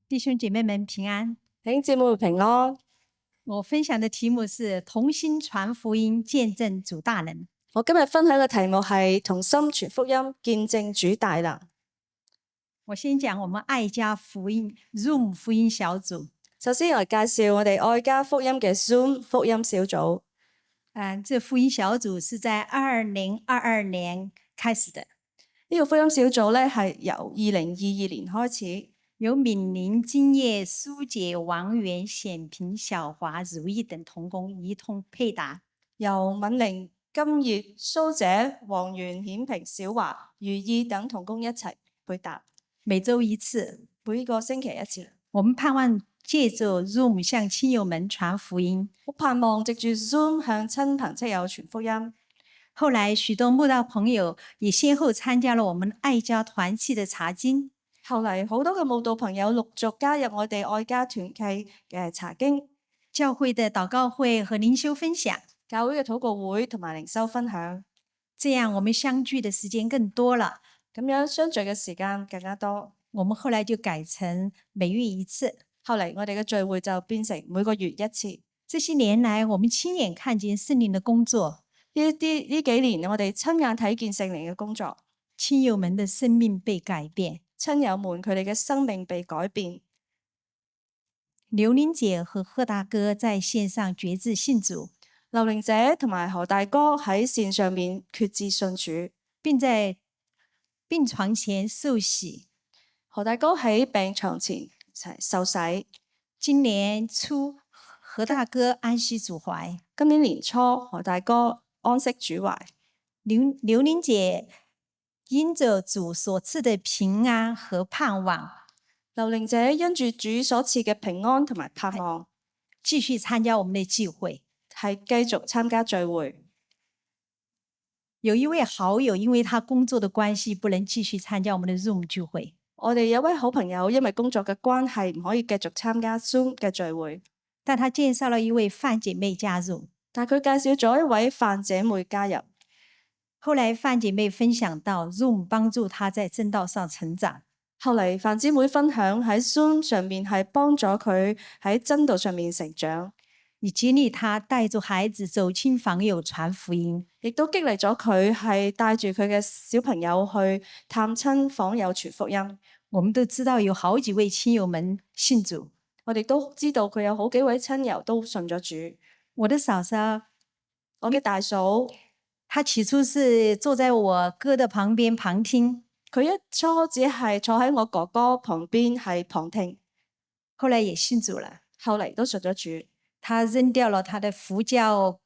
弟兄姐妹們平安。弟兄姊妹平安。我分享的題目是同心傳福音，見證主大能。我今日分享嘅題目係同心傳福音，見證主大能。我先講我們愛家福音 Zoom 福音小組。首先我介紹我哋愛家福音嘅 Zoom 福音小組。這福音小組是在2022年開始的。呢個福音小組咧係由2022年開始，由敏玲、金葉、蘇姐、王源、顯平、小華、如意等同工一同配搭。由敏玲、金葉、蘇姐、王源、顯平、小華、如意等同工一齊配搭，每週一次，每個星期一次。我們盼望借着 Zoom 向親友們傳福音。我盼望藉住 Zoom 向親朋戚友傳福音。後來許多慕道朋友也先後參加了我們愛家團契的查經。後嚟好多嘅慕道朋友陸續加入我哋愛家團契嘅查經、教會的禱告會和靈修分享、教會嘅禱告會同埋靈修分享。這樣我們相聚的時間更多了，咁樣相聚嘅時間更加多。我們後來就改成每月一次。後嚟我哋嘅聚會就變成每個月一次。這些年來，我們親眼看見聖靈的工作。呢幾年我哋親眼睇見聖靈嘅工作，親友們的生命被改變，親友們佢哋嘅生命被改變。劉玲姐和賀大哥在線上決志信主，劉玲姐同埋何大哥喺線上面決志信主，並在病床前受洗。何大哥喺病床前受洗。今年初，何大哥安息主懷。今年年初，何大哥安息主懷。劉玲姐因着主所賜的平安和盼望，劉玲姐因住主所賜嘅平安同埋盼望，繼續參加我們的聚會，係繼續參加聚會。有一位好友因為他工作的關係，不能繼續參加我們的 Zoom 聚會。我哋有位好朋友因為工作嘅關係，唔可以繼續參加 Zoom 嘅聚會，但他介紹了一位范姐妹加入。但佢介紹咗一位范姐妹加入。後來范姐妹分享到 Zoom 幫助她在真道上成長。後嚟范姐妹分享喺 Zoom 上面係幫咗佢喺真道上面成長，以激勵她帶住孩子走親訪友傳福音，亦都激勵咗佢係帶住佢嘅小朋友去探親訪友傳福音。我們都知道有好幾位親友們信主，我哋都知道佢有好幾位親友都信咗主。我的嫂嫂，我嘅大嫂，她起初是坐在我哥的旁邊旁聽，佢一初只係坐喺我哥哥旁邊係旁聽，後來也信主了，後嚟都信咗主。她扔掉了她的佛教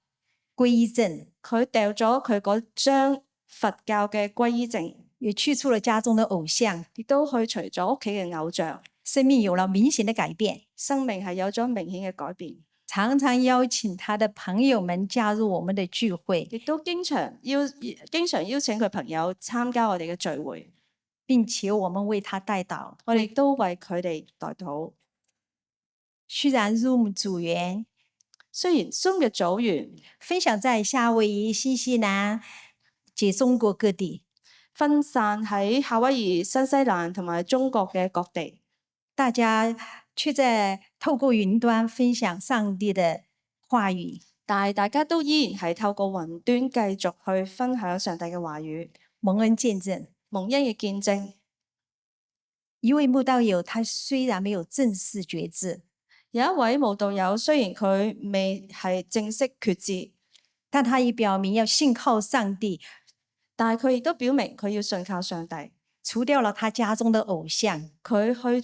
皈依證，佢掉咗佢嗰張佛教嘅皈依證，也去除了家中的偶像，亦都去除咗屋企嘅偶像，生命有了明顯的改變，生命係有咗明顯嘅改變。常常邀請他的朋友們加入我們的聚會，亦都經常邀請佢朋友參加我哋嘅聚會，並且我們為他代禱。我哋亦都為佢哋代禱。雖然 Zoom 組員嘅組員分享在夏威夷、新西蘭及中國各地，分散喺夏威夷、新西蘭同埋中國嘅各地，大家卻在透過雲端分享上帝的話語，但係大家都依然係透過雲端繼續去分享上帝嘅話語，蒙恩見證，蒙恩嘅見證。一位慕道友，他雖然沒有正式決志，有一位慕道友，雖然佢未係正式決志，但他已表明要信靠上帝，但係佢亦都表明佢要信靠上帝，除掉了他家中的偶像，佢去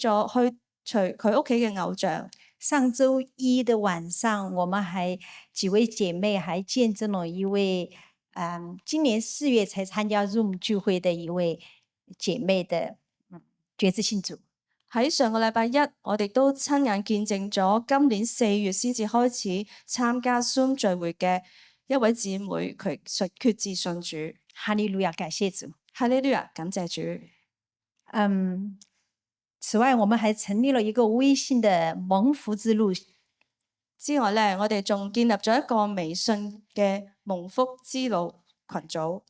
除佢屋企嘅偶像。上周一的晚上，我們還幾位姐妹還見證了一位，今年4月才參加 Zoom 聚會的一位姐妹的決志信主。喺上個禮拜一，我哋都親眼見證咗今年4月先至開始參加 Zoom 聚會嘅一位姊妹，佢決志信主。哈利路亞，感謝主！哈利路亞，感謝主！此外，我們還成立了一個微信的蒙福之路之外咧，我哋仲建立咗一個微信嘅蒙福之路群組，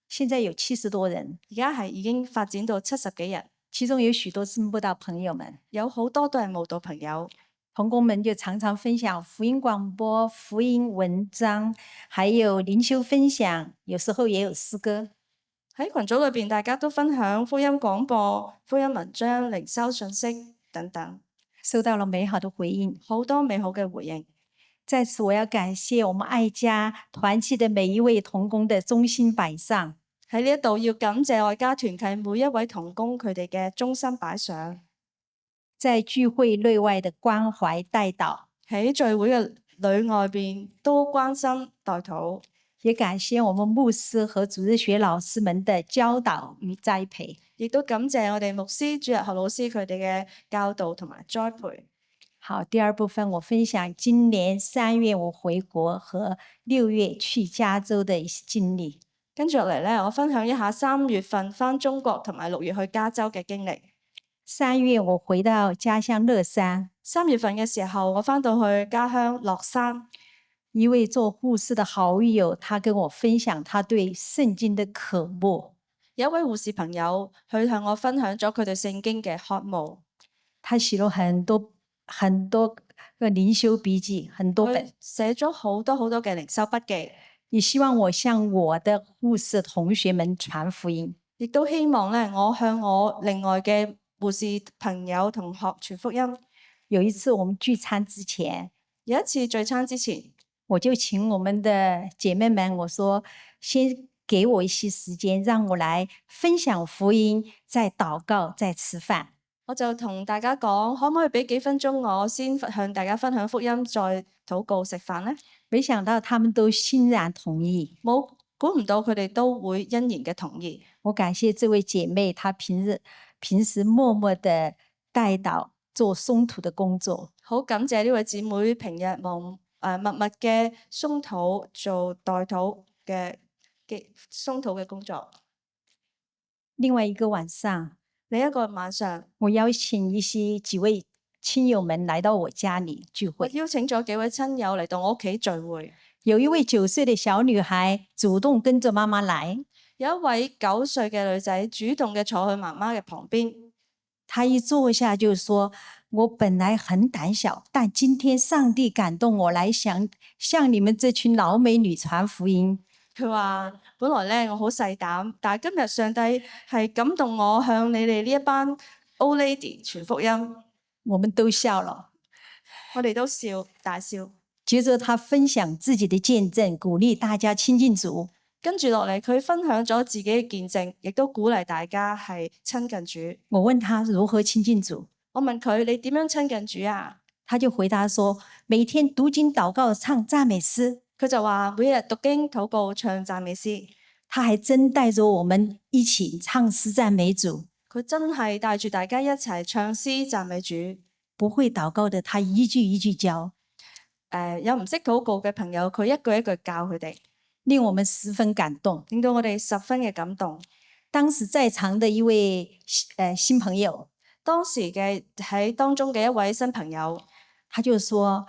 現在有70多人，而家係已經發展到70幾人。其中有许多是慕道朋友們，有好多都係慕道朋友。同工們就常常分享福音廣播、福音文章，還有靈修分享，有時候也有詩歌。喺群組裏邊，大家都分享福音廣播、福音文章、靈修信息等等，收到了美好的回應，好多美好嘅回應。在此我要感謝我們愛家團契的每一位同工的忠心擺上。喺呢一度要感謝愛家團契每一位同工佢哋嘅忠心擺上，在聚會內外的關懷帶導，喺聚會嘅裏外邊都關心代禱。也感謝我們牧師和主日學老師們的教導與栽培，亦都感謝我哋牧師、主日學老師佢哋嘅教導同埋栽培。好，第二部分我分享今年3月我回國和6月去加州的一些經歷。跟住落嚟咧，我分享一下3月份返中國同埋6月去加州嘅經歷。3月我回到家鄉樂山，3月份嘅時候，我返到去家鄉樂山。一位做護士的好友，他跟我分享他對聖經的渴慕。有一位護士朋友，佢向我分享咗佢對聖經嘅渴慕。他寫了很多個靈修筆記，很多本，寫咗好多嘅靈修筆記，也希望我向我的護士同學們傳福音，亦都希望咧我向我另外嘅護士朋友同學傳福音。有一次我們聚餐之前，有一次聚餐之前，我就請我們的姐妹們，我說先給我一些時間，讓我來分享福音，再禱告，再吃飯。我就同大家講，可唔可以俾幾分鐘我先向大家分享福音，再禱告食飯呢？沒想到他們都欣然同意，估唔到佢哋都會欣然嘅同意。我感謝這位姐妹，她平時默默的帶禱做鬆土的工作。好感謝呢位姊妹平日默默嘅鬆土做代禱嘅鬆土嘅工作。另外一個晚上，我邀請幾位親友們來到我家裡聚會。我邀請咗幾位親友嚟到我屋企聚會。有一位9歲的小女孩主動跟着媽媽來，有一位9歲嘅女仔主動嘅坐去媽媽嘅旁邊。她一坐下就說：我本來很膽小，但今天上帝感動我來向你們這群老美女傳福音。佢話：本來咧我好細膽，但係今日上帝係感動我向你哋呢一班 old lady 傳福音。我們都笑了，我哋都大笑。接着他分享自己的見證，鼓勵大家親近主。跟住落嚟，佢分享咗自己嘅見證，亦都鼓勵大家係親近主。我問他如何親近主，我問佢：你點樣親近主啊？他就回答說：每天讀經、禱告、唱讚美詩。佢就話每日讀經、禱告、唱讚美詩。他還真帶着我們一起唱詩讚美主。佢真係帶住大家一齊唱詩讚美主。不會禱告的，他一句一句教。有唔識禱告嘅朋友，佢一句一句教佢哋，令我們十分感動，令到我哋十分嘅感動。當時在場的一位新朋友，當時嘅喺當中嘅一位新朋友，他就說：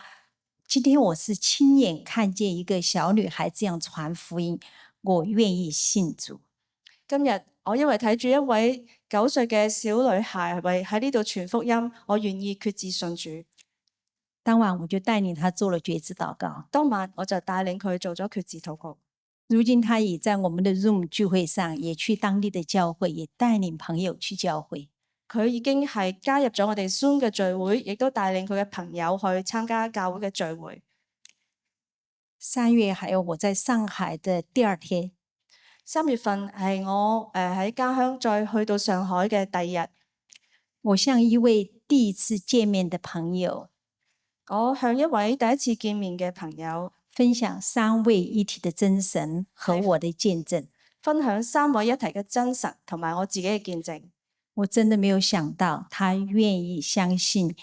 今天我是親眼看見一個小女孩這樣傳福音，我願意信主。今日我因為睇住一位9歲嘅小女孩為喺呢度傳福音，我願意決志信主。當晚我就帶領他做了決志禱告。當晚我就帶領佢做咗決志禱告。如今他已在我們的 Zoom 聚會上，也去當地的教會，也帶領朋友去教會。佢已經係加入咗我哋 Zoom 嘅聚會，亦都帶領佢嘅朋友去參加教會嘅聚會。3月還有我在上海的第2天。3月份係我喺家鄉再去到上海嘅第2日。我向一位第一次見面的朋友，我向一位第一次見面嘅朋友分享3位一體的真神和我的見證，分享3位一體嘅真神同埋我自己嘅見證。我真的沒有想到他願意相信，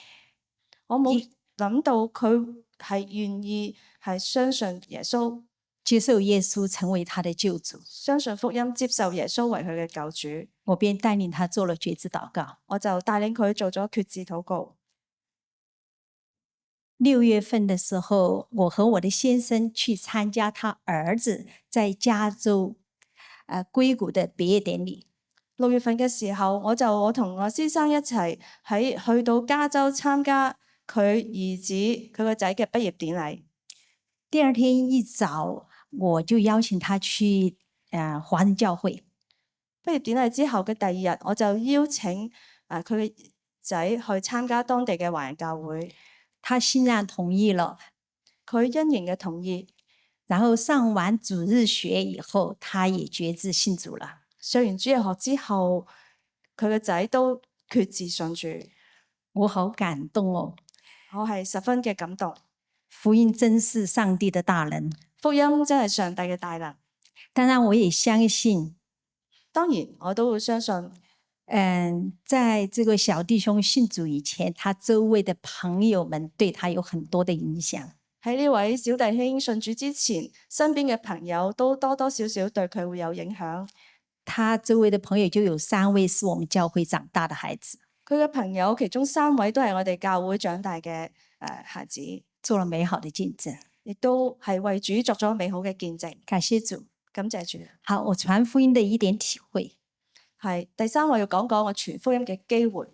我冇諗到佢係願意係相信耶穌，接受耶穌成為他的救主，相信福音，接受耶穌為佢嘅救主。我便帶領他做了決志禱告，我就帶領佢做咗決志禱告。6月份的時候，我和我的先生去參加他兒子在加州硅谷的畢業典禮。6月份嘅時候，我同我先生一齊去到加州參加佢兒子佢個仔嘅畢業典禮。第二天一早，我就邀請他去華人教會。畢業典禮之後嘅第2日，我就邀請佢嘅仔去參加當地嘅華人教會。他欣然同意了，佢欣然嘅同意。然後上完主日學以後，他也決志信主了。上完主日學之後，佢嘅仔都決志信主。我好感動哦！我係十分嘅感動。福音真是上帝的大能，福音真係上帝嘅大能。當然我也相信，當然我都會相信。在這個小弟兄信主以前，他周圍的朋友們對他有很多的影響。喺呢位小弟兄信主之前，身邊嘅朋友都多多少少對佢會有影響。他周圍的朋友就有3位是我們教會長大的孩子。佢嘅朋友其中3位都係我哋教會長大嘅孩子，做了美好的見證，亦都係為主作咗美好嘅見證。感謝主，感謝主。好，我傳福音的一點體會。係第3，我要講講我傳福音嘅機會。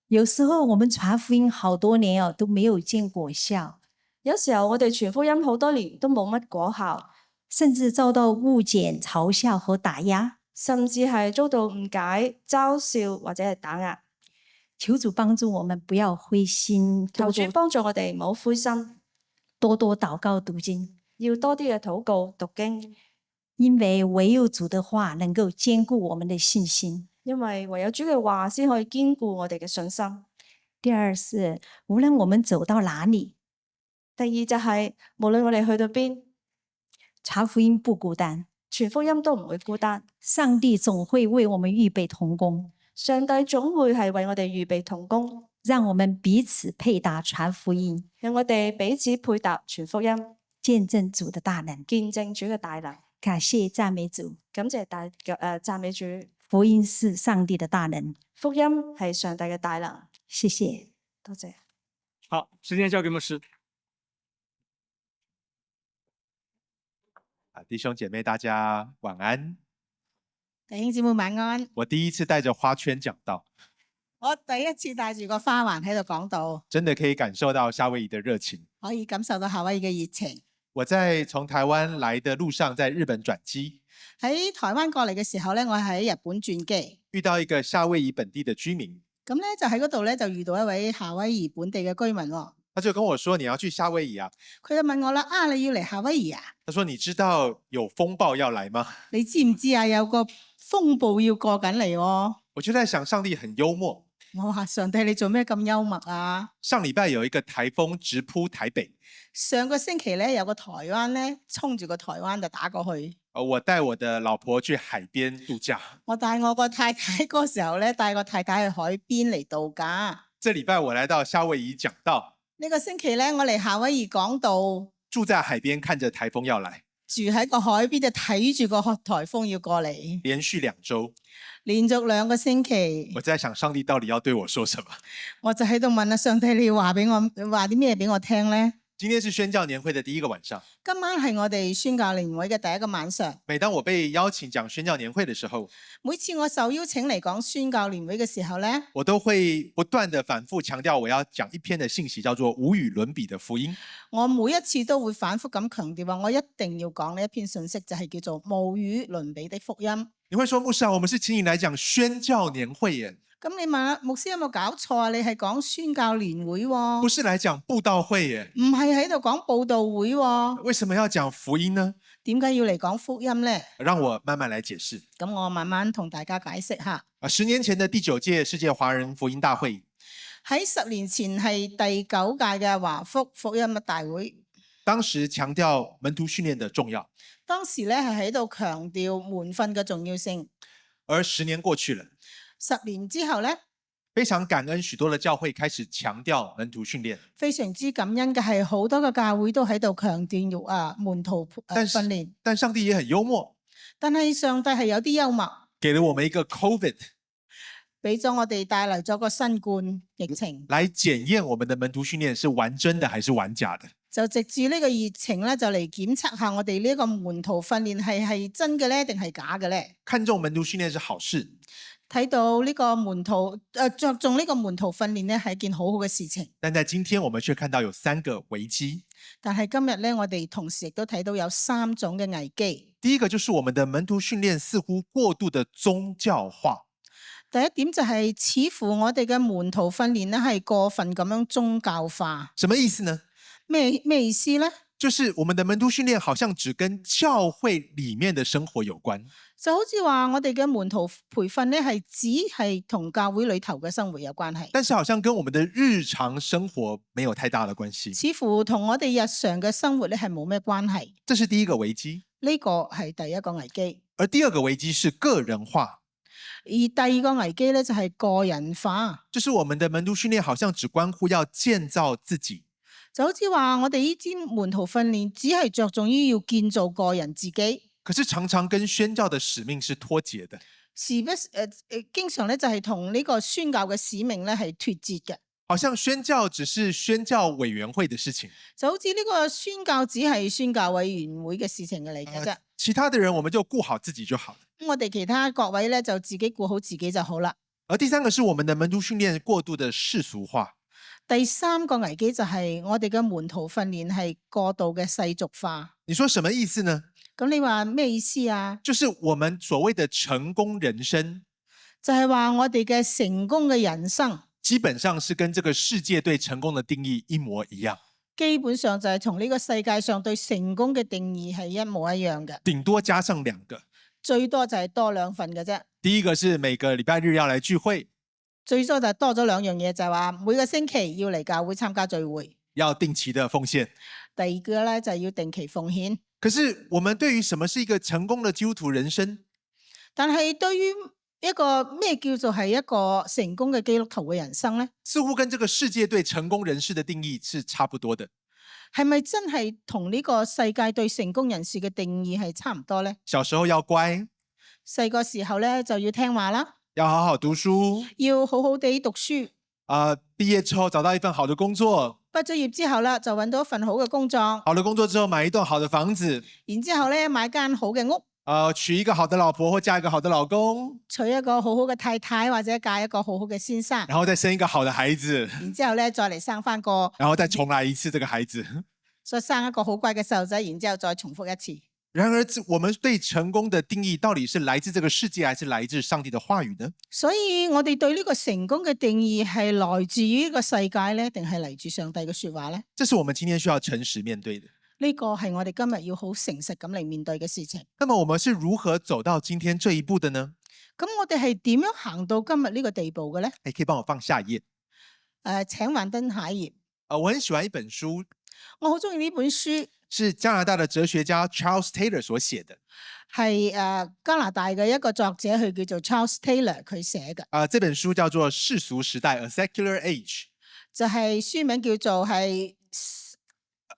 有時候我們傳福音好多年哦，都沒有見果效。有時候我哋傳福音好多年都冇乜果效，甚至遭到誤解、嘲笑和打壓，甚至係遭到誤解、嘲笑或者係打壓。求主幫助我們不要灰心，求主幫助我哋唔好灰心，多多禱告讀經，要多啲嘅禱告讀經。因為唯有主的話能夠堅固我們的信心。因為唯有主嘅話先可以堅固我哋嘅信心。第二是，無論我們走到哪裡，第2就係無論我哋去到邊，傳福音不孤單，傳福音都唔會孤單。上帝總會為我們預備同工，上帝總會係為我哋預備同工，讓我們彼此配搭傳福音，讓我哋彼此配搭傳福音，見證主的大能，見證主嘅大能。感謝讚美主，感謝讚美主。福音是上帝的大能，福音係上帝嘅大能。謝謝，多謝。好，時間交給牧師。弟兄姐妹大家晚安。弟兄姊妹晚安。我第一次帶着花圈講道，我第一次帶住個花環喺度講道，真的可以感受到夏威夷的熱情。可以感受到夏威夷嘅熱情。我在從台灣來的路上，在日本轉機，喺台灣過嚟嘅時候咧，我喺日本轉機，遇到一個夏威夷本地的居民，咁咧就喺嗰度咧就遇到一位夏威夷本地嘅居民喎。他就跟我說：你要去夏威夷啊？佢就問我啦，你要嚟夏威夷啊？他說：你知道有風暴要來嗎？你知唔知啊？有個風暴要過緊嚟喎。我就在想，上帝很幽默。我話上帝，你做咩咁幽默啊？上禮拜有一個颱風直撲台北，上個星期咧有個台灣咧衝住個台灣就打過去。我帶我的老婆去海邊度假。我帶我個太太嗰個時候咧，帶個太太去海邊嚟度假。這禮拜我來到夏威夷講道。呢個星期咧，我嚟夏威夷講道，住在海邊看着颱風要來，住喺個海邊就睇住個颱風要過嚟，連續2週，連續2個星期。我在想上帝到底要對我說什麼？我就喺度問啊，上帝你要話啲咩俾我聽咧？今天是宣教年會的第一個晚上，今晚係我哋宣教年會嘅第一個晚上。每當我被邀請講宣教年會的時候，每次我受邀請嚟講宣教年會嘅時候咧，我都會不斷地反覆強調我要講一篇的信息，叫做無與倫比的福音。我每一次都會反覆咁強調話，我一定要講呢一篇信息，就係叫做無與倫比的福音。你會說，牧師啊，我們是請你來講宣教年會耶。咁你問牧師有冇搞錯啊？你係講宣教年會喎，不是來講佈道會耶。唔係喺度講佈道會喎。為什麼要講福音呢？點解要嚟講福音呢？讓我慢慢來解釋。咁我慢慢同大家解釋下。10年前的第9屆世界華人福音大會，喺10年前係第9屆嘅華福福音大會。當時強調門徒訓練的重要。當時咧係喺度強調門訓嘅重要性。而10年過去了。10年之後咧，非常感恩許多的教會開始強調門徒訓練。非常之感恩嘅係好多嘅教會都喺度強調門徒訓練。但上帝也很幽默。但係上帝係有啲幽默，給了我們一個 COVID， 俾咗我哋帶嚟咗個新冠疫情，來檢驗我們的門徒訓練是玩真的還是玩假的。就藉住呢個熱情咧，就嚟檢測下我哋呢個門徒訓練係真嘅咧，定係假嘅咧？看重門徒訓練是好事，睇到呢個門徒着重呢個門徒訓練咧，係一件好好嘅事情。但在今天我們卻看到有3個危機。但係今日咧，我哋同時亦都睇到有3種嘅危機。第一個就是我們的門徒訓練似乎過度的宗教化。第一點就係似乎我哋嘅門徒訓練咧係過分咁樣宗教化。什麼意思呢？咩意思呢？就是我們的門徒訓練好像只跟教會裡面的生活有關。就好似話我哋嘅門徒培訓咧係只係同教會裏頭嘅生活有關係，但是好像跟我們的日常生活沒有太大的關係。似乎同我哋日常嘅生活咧係冇咩關係。這是第一個危機。呢個係第一個危機。而第二個危機是個人化。而第二個危機咧就係個人化，就是我們的門徒訓練好像只關乎要建造自己。就好似話我哋呢啲門徒訓練只係着重於要建造個人自己，可是常常跟宣教的使命是脫節的。經常咧就係同呢個宣教嘅使命咧係脫節嘅。好像宣教只是宣教委員會的事情，就好似呢個宣教只係宣教委員會嘅事情嚟嘅啫。其他的人我們就顧好自己就好了。咁我哋其他各位咧就自己顧好自己就好啦。而第三個是我們的門徒訓練過度的世俗化。第三個危機就係我哋嘅門徒訓練係過度嘅世俗化。你說什麼意思呢？咁你話咩意思啊？就是我們所謂的成功人生，就係話我哋嘅成功嘅人生，基本上是跟這個世界對成功的定義一模一樣。基本上就係同呢個世界上對成功嘅定義係一模一樣嘅，頂多加上2個，最多就係多2份嘅啫。第一個是每個禮拜日要來聚會，最多就係多咗2樣嘢，就係話每個星期要嚟教會參加聚會，要定期的奉獻。第二個咧就係要定期奉獻。可是我們對於什麼是一個成功的基督徒人生，但係對於一個咩叫做係一個成功嘅基督徒嘅人生咧，似乎跟這個世界對成功人士的定義是差不多的。係咪真係同呢個世界對成功人士嘅定義係差唔多咧？小時候要乖，細個時候咧就要聽話啦，要好好讀書，要好好地讀書。畢業之後找到一份好的工作，畢咗業之後啦，就揾到一份好嘅工作，好的工作之後買一棟好的房子，然之後咧買間好嘅屋，娶一個好的老婆或嫁一個好的老公，娶一個好好嘅太太或者嫁一個好好嘅先生，然後再生一個好的孩子，然之後咧再嚟生翻個，然後再重來一次這個孩子。再生一個好乖嘅細路仔，然之後再重複一次。然而，我們對成功的定義到底是來自這個世界，還是來自上帝的話語呢？所以我哋對呢個成功嘅定義係來自於呢個世界咧，定係嚟自上帝嘅說話咧？這是我們今天需要誠實面對的。呢個係我哋今日要好誠實咁嚟面對嘅事情。那麼我們是如何走到今天這一步的呢？咁我哋係點樣行到今日呢個地步嘅咧？可以幫我放下一頁。請幻燈下一頁。我很喜歡一本書，我好中意呢本書，是加拿大的哲學家 Charles Taylor 所寫的。係加拿大嘅一個作者，佢叫做 Charles Taylor，佢寫嘅。這本書叫做《世俗時代》A Secular Age，就係書名叫做係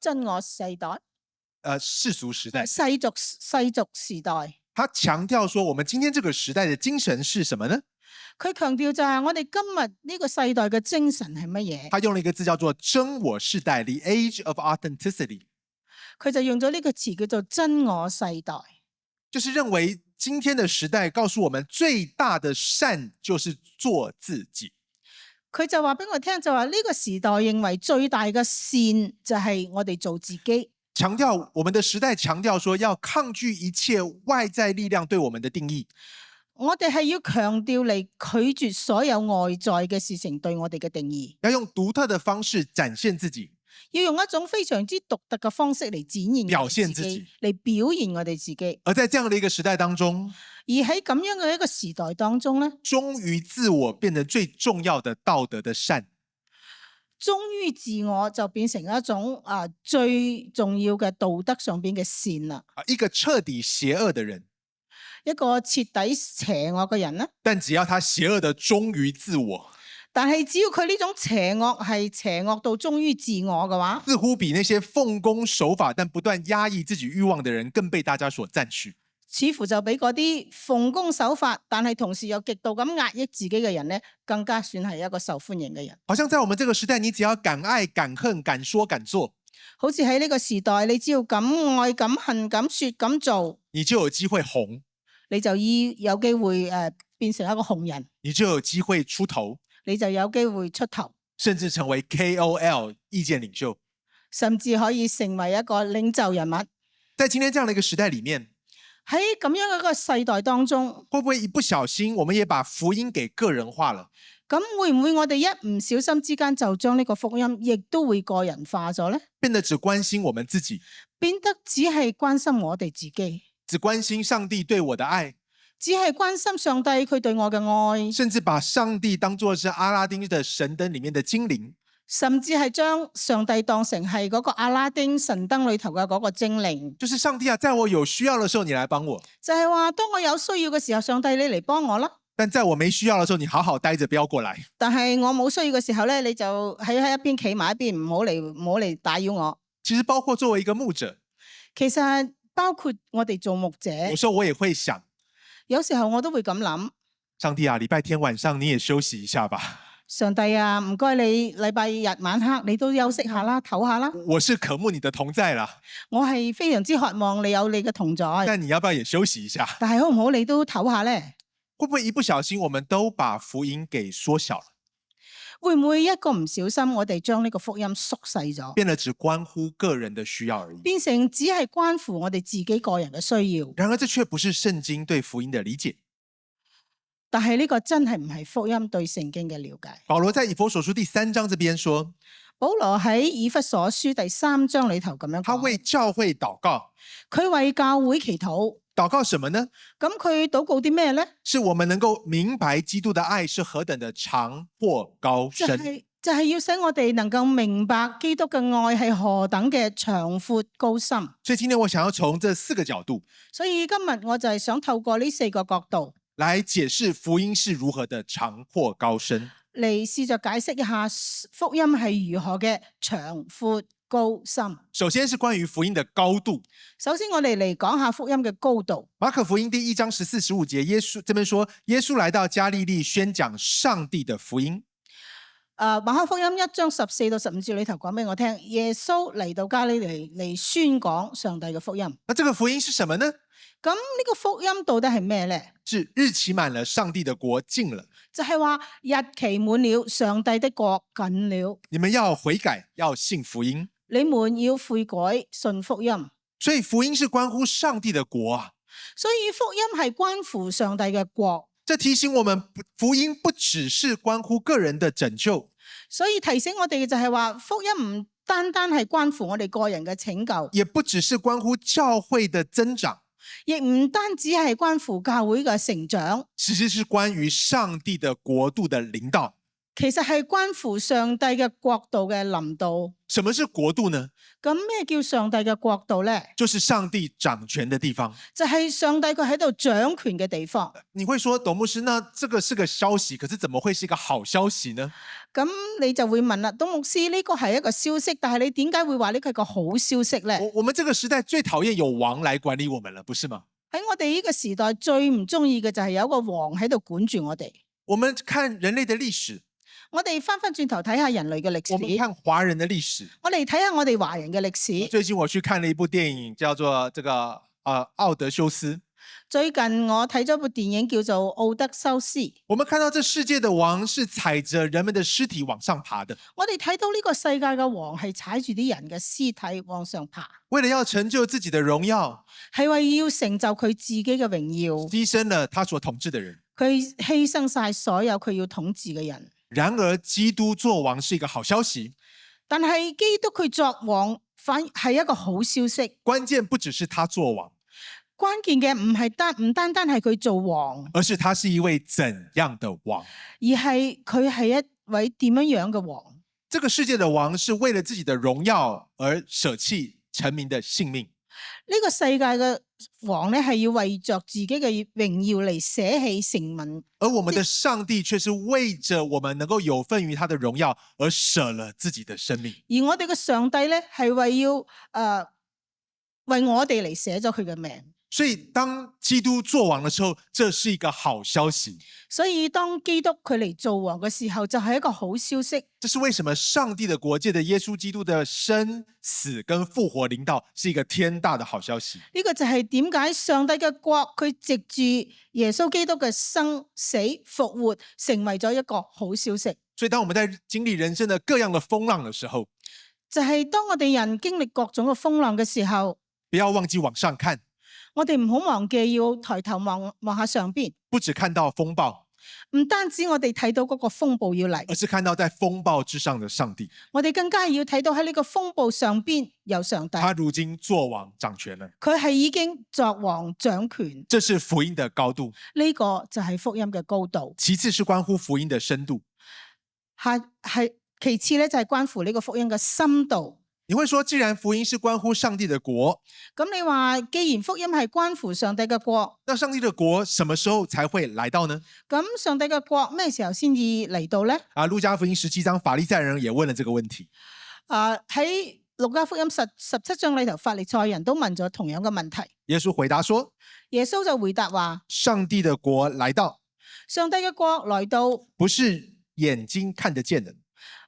真我世代。世俗時代。世俗時代。他強調說，我們今天這個時代的精神是什麼呢？佢強調就係我哋今日呢個世代嘅精神係乜嘢？他用了一個字叫做真我世代 The Age of Authenticity。佢就用咗呢個詞叫做真我世代，就是認為今天的時代告訴我們最大的善就是做自己。佢就話俾我聽，就話呢個時代認為最大嘅善就係我哋做自己。強調我們的時代強調說要抗拒一切外在力量對我們的定義。我哋係要強調嚟拒絕所有外在嘅事情對我哋嘅定義。要用獨特的方式展現自己。要用一種非常之獨特嘅方式嚟展現表現自己，嚟表現我哋自己。而在這樣的一個時代當中，而喺咁樣嘅一個時代當中咧，忠於自我變成最重要的道德的善。忠於自我就變成一種最重要嘅道德上邊嘅善啦。一個徹底邪惡的人，一個徹底邪惡嘅人咧，但只要他邪惡的忠於自我，但係只要佢呢種邪惡係邪惡到忠於自我嘅話，似乎比那些奉公守法但不斷壓抑自己慾望的人更被大家所讚許。似乎就比嗰啲奉公守法但係同時又極度咁壓抑自己嘅人咧，更加算係一個受歡迎嘅人。好像在我們這個時代，你只要敢愛敢恨敢說敢做，好似喺呢個時代，你只要敢愛、敢恨、敢說、敢做，你就有機會紅，你就有機會變成一個紅人，你就有機會出頭，你就有機會出頭，甚至成為 KOL 意見領袖。甚至可以成為一個領袖人物。在今天這樣的一個時代裡面，喺咁樣嘅一個世代當中，會不會一不小心，我們也把福音給個人化了？咁會唔會我哋一唔小心之間就將呢個福音亦都會個人化咗呢？變得只關心我們自己，變得只係關心我哋自己，只關心上帝對我的愛，只係關心上帝佢對我嘅愛，甚至把上帝當作是阿拉丁的神燈裡面的精靈，甚至係將上帝當成係嗰個阿拉丁神燈裏頭嘅嗰個精靈。就是上帝啊，在我有需要的時候你來幫我，就係話當我有需要嘅時候，上帝你嚟幫我啦。但在我沒需要的時候，你好好待着，不要過來。但係我冇需要嘅時候咧，你就喺一邊企埋一邊，唔好嚟打擾我。其實包括作為一個牧者，其實包括我哋做牧者，有時候我也會想，有時候我都會咁諗，上帝啊，禮拜天晚上你也休息一下吧。上帝啊，唔該你禮拜日晚黑你都休息下啦，唞下啦。我是渴慕你的同在啦，我係非常之渴望你有你嘅同在，但你要不要也休息一下？但係好唔好你都唞下咧？會不會一不小心，我們都把福音給縮小了，會唔會一個唔小心，我哋將呢個福音縮細咗，變得只關乎個人的需要而已？變成只係關乎我哋自己個人嘅需要？然而，這卻不是聖經對福音的理解。但係呢個真係唔係福音對聖經嘅了解。保羅在以弗所書第3章這邊說，保羅喺以弗所書第3章裏頭咁樣講，他為教會禱告，佢為教會祈禱。禱告什麼呢？咁佢禱告啲咩呢？是我們能夠明白基督的愛是何等的長闊高深。就係要使我哋能夠明白基督嘅愛係何等嘅長闊高深。所以今天我想要從這4個角度，所以今日我就係想透過呢4個角度來解釋福音是如何的長闊高深，嚟試着解釋一下福音係如何嘅長闊高深。首先是關於福音的高度。首先我哋嚟講下福音嘅高度。馬可福音第1章14、15節，耶穌這邊說，耶穌來到加利利宣講上帝的福音。馬可福音1章14到15節裏頭講俾我聽，耶穌嚟到加利利嚟宣講上帝嘅福音。那這個福音是什麼呢？咁呢個福音到底係咩呢？是日期滿了，上帝的國近了。就係話日期滿了，上帝的國近了。你們要悔改，要信福音。你們要悔改，信福音。所以福音是關乎上帝的國啊。所以福音係關乎上帝嘅國。這提醒我們，福音不只是關乎個人的拯救。所以提醒我哋嘅就係話，福音唔單單係關乎我哋個人嘅拯救，也不只是關乎教會的增長，亦唔單止係關乎教會嘅成長，其實是關於上帝的國度的臨到。其實係關乎上帝嘅國度嘅臨到。什麼是國度呢？咁咩叫上帝嘅國度呢？就是上帝掌權的地方，就係上帝佢喺度掌權嘅地方。你會說，董牧師，那這個是個消息，可是怎麼會是一個好消息呢？咁你就會問啦，董牧師，呢個係一個消息，但係你點解會話呢個係個好消息呢？我們這個時代最討厭有王來管理我們了，不是嗎？喺我哋呢個時代最唔中意嘅就係有一個王喺度管住我哋。我們看人類的歷史，我哋翻轉頭睇下人類嘅歷我們史，看華人的歷史。我哋睇下我哋華人嘅歷史。最近我去看了一部電影，叫做這個奧德修斯。最近我睇咗部電影叫做《奧德修斯》。我們看到這世界的王是踩着人們的屍體往上爬的。我哋睇到呢個世界嘅王係踩住啲人嘅屍體往上爬，為了要成就自己的榮耀，係為要成就佢自己嘅榮耀，犧牲了他所統治的人。佢犧牲晒所有佢要統治嘅人。然而，基督做王是一個好消息。但係基督佢作王反係一個好消息。關鍵不只是他做王，關鍵嘅唔單單係佢做王，而是他是一位怎樣的王？而係佢係一位點樣嘅王。這個世界的王是為了自己的榮耀而捨棄臣民的性命。呢個世界嘅王咧，係要為着自己嘅榮耀嚟捨棄成民，而我們的上帝卻是為着我們能夠有份於他的榮耀而捨了自己的生命。而我哋嘅上帝咧，係為要為我哋嚟捨咗佢嘅命。所以當基督做王的時候，這是一個好消息。所以當基督佢嚟做王嘅時候，就係一個好消息。這是為什麼上帝的國借着耶穌基督的生死跟復活臨到，是一個天大的好消息。呢個就係點解上帝嘅國佢藉住耶穌基督嘅生死復活，成為咗一個好消息。所以當我們在經歷人生的各樣的風浪的時候，就係當我哋人經歷各種嘅風浪嘅時候，不要忘記往上看，我哋唔好忘記要抬頭望下上邊，不只看到風暴，唔單止我哋睇到嗰個風暴要嚟，而是看到在風暴之上的上帝。我哋更加係要睇到喺呢個風暴上邊有上帝，他如今作王掌權了，佢係已經作王掌權，這是福音的高度。呢個就係福音嘅高度。其次是關乎福音的深度。係其次咧，就係關乎呢個福音嘅深度。你會說，既然福音是關乎上帝的國，咁你話既然福音係關乎上帝嘅國，那上帝的國什麼時候才會來到呢？咁上帝嘅國咩時候先至嚟到呢？路加福音17章，法利賽人也問了這個問題。喺路加福音17章裏頭，法利賽人都問咗同樣嘅問題。耶穌回答說，耶穌就回答話：上帝的國來到，上帝嘅國來到，不是眼睛看得見的，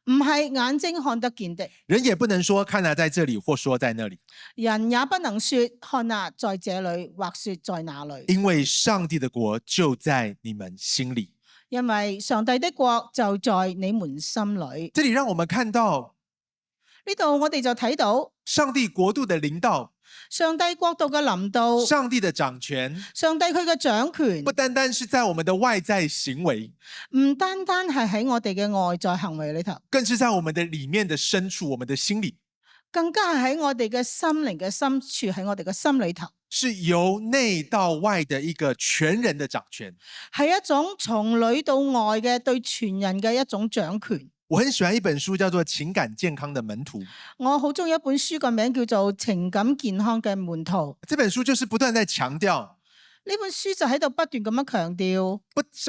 唔係眼睛看得見的，人也不能說看啊在這裡，或說在那裡，人也不能說看啊在這裡，或說在那裡，因為上帝的國就在你們心裡。因為上帝的國就在你們心裡。這裡讓我們看到呢度我哋就睇到上帝國度的臨到，上帝國度嘅臨到，上帝的掌權，上帝佢嘅掌權不單單是在我們的外在行為，唔單單係喺我哋嘅外在行為裏頭，更是在我們的裡面的深處，我們的心裡，更加係喺我哋嘅心靈嘅深處，喺我哋嘅心裏頭，是由內到外的一個全人的掌權。係一種從裏到外嘅對全人嘅一種掌權。我很喜歡一本書，叫做《情感健康的門徒》。我好中意一本書，個名叫做《情感健康嘅門徒》。這本書就是不斷在強調，呢本書就喺度不斷咁樣強調，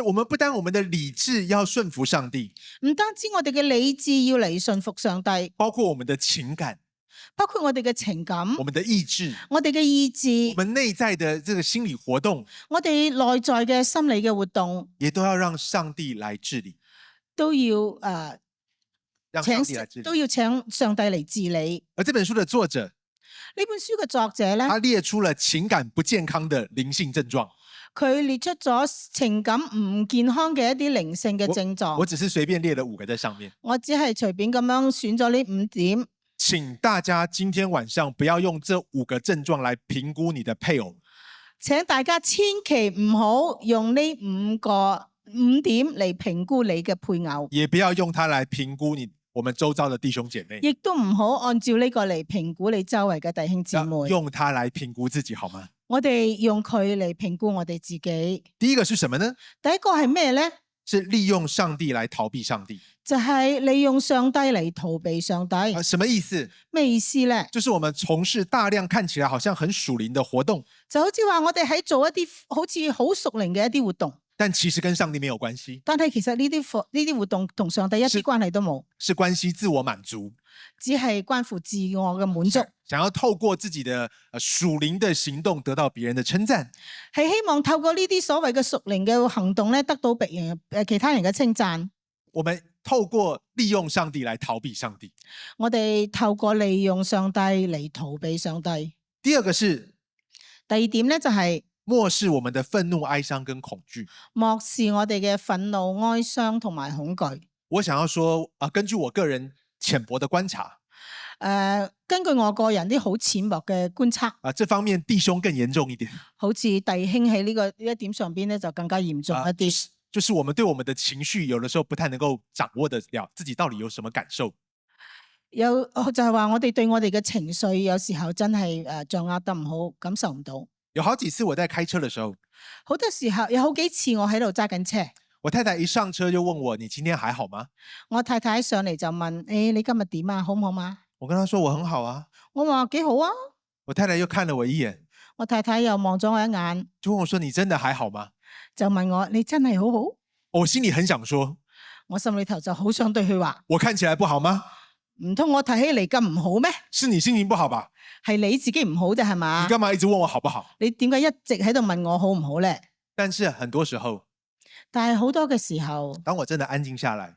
我們不單我們的理智要順服上帝，唔單止我哋嘅理智要嚟順服上帝，包括我們的情感，包括我哋嘅情感，我們的意志，我哋嘅意志，我們內在的這個心理活動，我哋內在嘅心理嘅活動，也都要讓上帝來治理，都要讓上帝來治理。都要請上帝嚟治理。而這本書的作者，呢本書嘅作者咧，他列出了情感不健康的靈性症狀。佢列出咗情感唔健康嘅一啲靈性嘅症狀。我只是隨便列了5個在上面。我只係隨便咁樣選咗呢5點。請大家今天晚上不要用這5個症狀來評估你的配偶。請大家千祈唔好用呢5點嚟評估你嘅配偶，也不要用它來評估我們周遭的弟兄姐妹。亦都唔好按照呢個嚟評估你周圍嘅弟兄姊妹。用它來評估自己好嗎？我哋用佢嚟評估我哋自己。第一個是什麼呢？第一個係咩呢？是利用上帝來逃避上帝。就係利用上帝嚟逃避上帝。什麼意思？咩意思呢？就是我們從事大量看起來好像很屬靈的活動，就好似話我哋喺做一啲好似好屬靈嘅一啲活動，但其實跟上帝沒有關係。但係其實呢啲活動同上帝一啲關係都冇，是關係自我滿足，只係關乎自我嘅滿足，想要透過自己的屬靈的行動得到別人的稱讚，係希望透過呢啲所謂嘅屬靈嘅行動咧，得到其他人嘅稱讚。我們透過利用上帝來逃避上帝。我哋透過利用上帝嚟逃避上帝。第二個是，第二點咧就係漠視我們的憤怒、哀傷跟恐懼。漠視我哋嘅憤怒、哀傷同埋恐懼。我想要說根據我個人淺薄的觀察，根據我個人啲好淺薄嘅觀察，這方面弟兄更嚴重一點。好似弟兄喺呢一點上邊咧就更加嚴重一啲。就是我們對我們的情緒，有的時候不太能夠掌握得了自己到底有什麼感受。就係話我哋對我哋嘅情緒，有時候真係掌握得唔好，感受唔到。有好幾次我在開車的時候，好多時候有好幾次我喺度揸緊車，我太太一上車就問我：你今天還好嗎？我太太上嚟就問：你今日點啊？好唔好嘛？我跟她說我很好啊。我話幾好啊。我太太又看了我一眼，我太太又望咗我一眼，就問我說：你真的還好嗎？就問我：你真係好好？我心裡很想說，我心裏頭就好想對佢話：我看起來不好嗎？唔通我睇起嚟咁唔好咩？是你心情不好吧？係你自己唔好啫係嘛？你幹嘛一直問我好不好？你點解一直喺度問我好唔好咧？但是很多時候，但係好多嘅時候，當我真的安靜下來，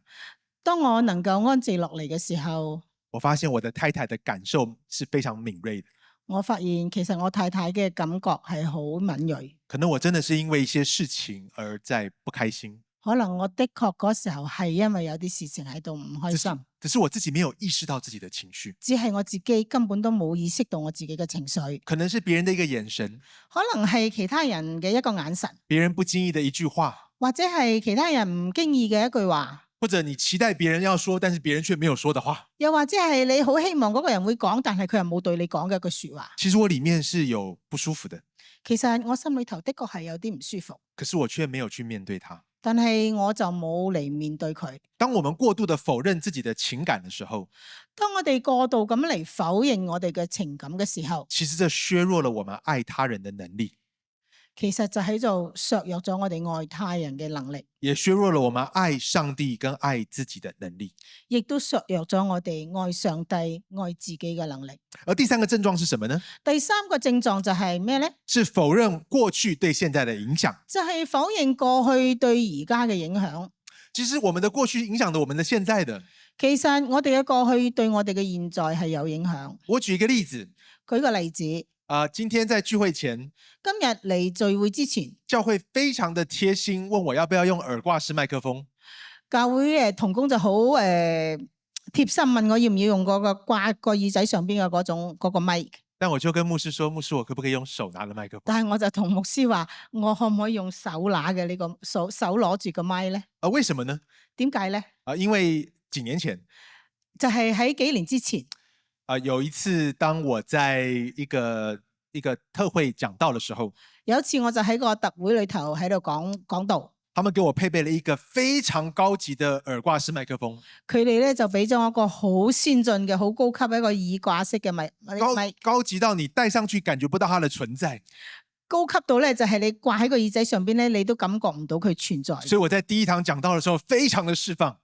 當我能夠安靜落嚟嘅時候，我發現我的太太的感受是非常敏銳的。我發現其實我太太嘅感覺係好敏銳。可能我真的是因為一些事情而在不開心，可能我的確嗰時候係因為有啲事情喺度唔開心，只是我自己沒有意識到自己的情緒。只係我自己根本都冇意識到我自己嘅情緒。可能是別人的一個眼神，可能係其他人嘅一個眼神，別人不經意的一句話，或者係其他人唔經意嘅一句話，或者你期待別人要說，但是別人卻沒有說的話。又或者係你好希望嗰個人會講，但係佢又冇對你講嘅一句說話。其實我裡面是有不舒服的，其實我心裏頭的確係有啲唔舒服，可是我卻沒有去面對它。但係我就冇嚟面對佢。當我們過度的否認自己的情感的時候，當我哋過度咁嚟否認我哋嘅情感嘅時候，其實這削弱了我們愛他人的能力，其實就喺度削弱咗我哋愛他人嘅能力，也削弱了我們愛上帝跟愛自己的能力。亦都削弱咗我哋愛上帝、愛自己嘅能力。而第三個症狀是什麼呢？第三個症狀就係咩呢？是否認過去對現在的影響。就係否認過去對而家嘅影響。其實我們的過去影響了我們的現在的。其實我哋嘅過去對我哋嘅現在係有影響。我舉一個例子，舉個例子，今天在聚會前，今日嚟聚會之前，教會非常的貼心，問我要不要用耳掛式麥克風。教會同工就好貼心問我要唔要用嗰個掛個耳仔上邊嘅嗰個咪。但我就跟牧師說，牧師，我可不可以用手拿的麥克風？但係我就同牧師話，我可唔可以用手拿嘅呢個手攞住個咪咧？為什麼呢？點解咧？因為幾年前，就係喺幾年之前，有一次當我在一個特會講道的時候，有一次我就喺個特會裏頭喺度講道。他們給我配備了一個非常高級的耳掛式麥克風。佢哋咧就俾咗我一個好先進嘅、好高級一個耳掛式嘅咪，高級到你戴上去感覺不到它的存在。高級到咧就係你掛喺個耳仔上邊咧，你都感覺唔到佢存在。所以我在第一堂講道的時候非常的釋放，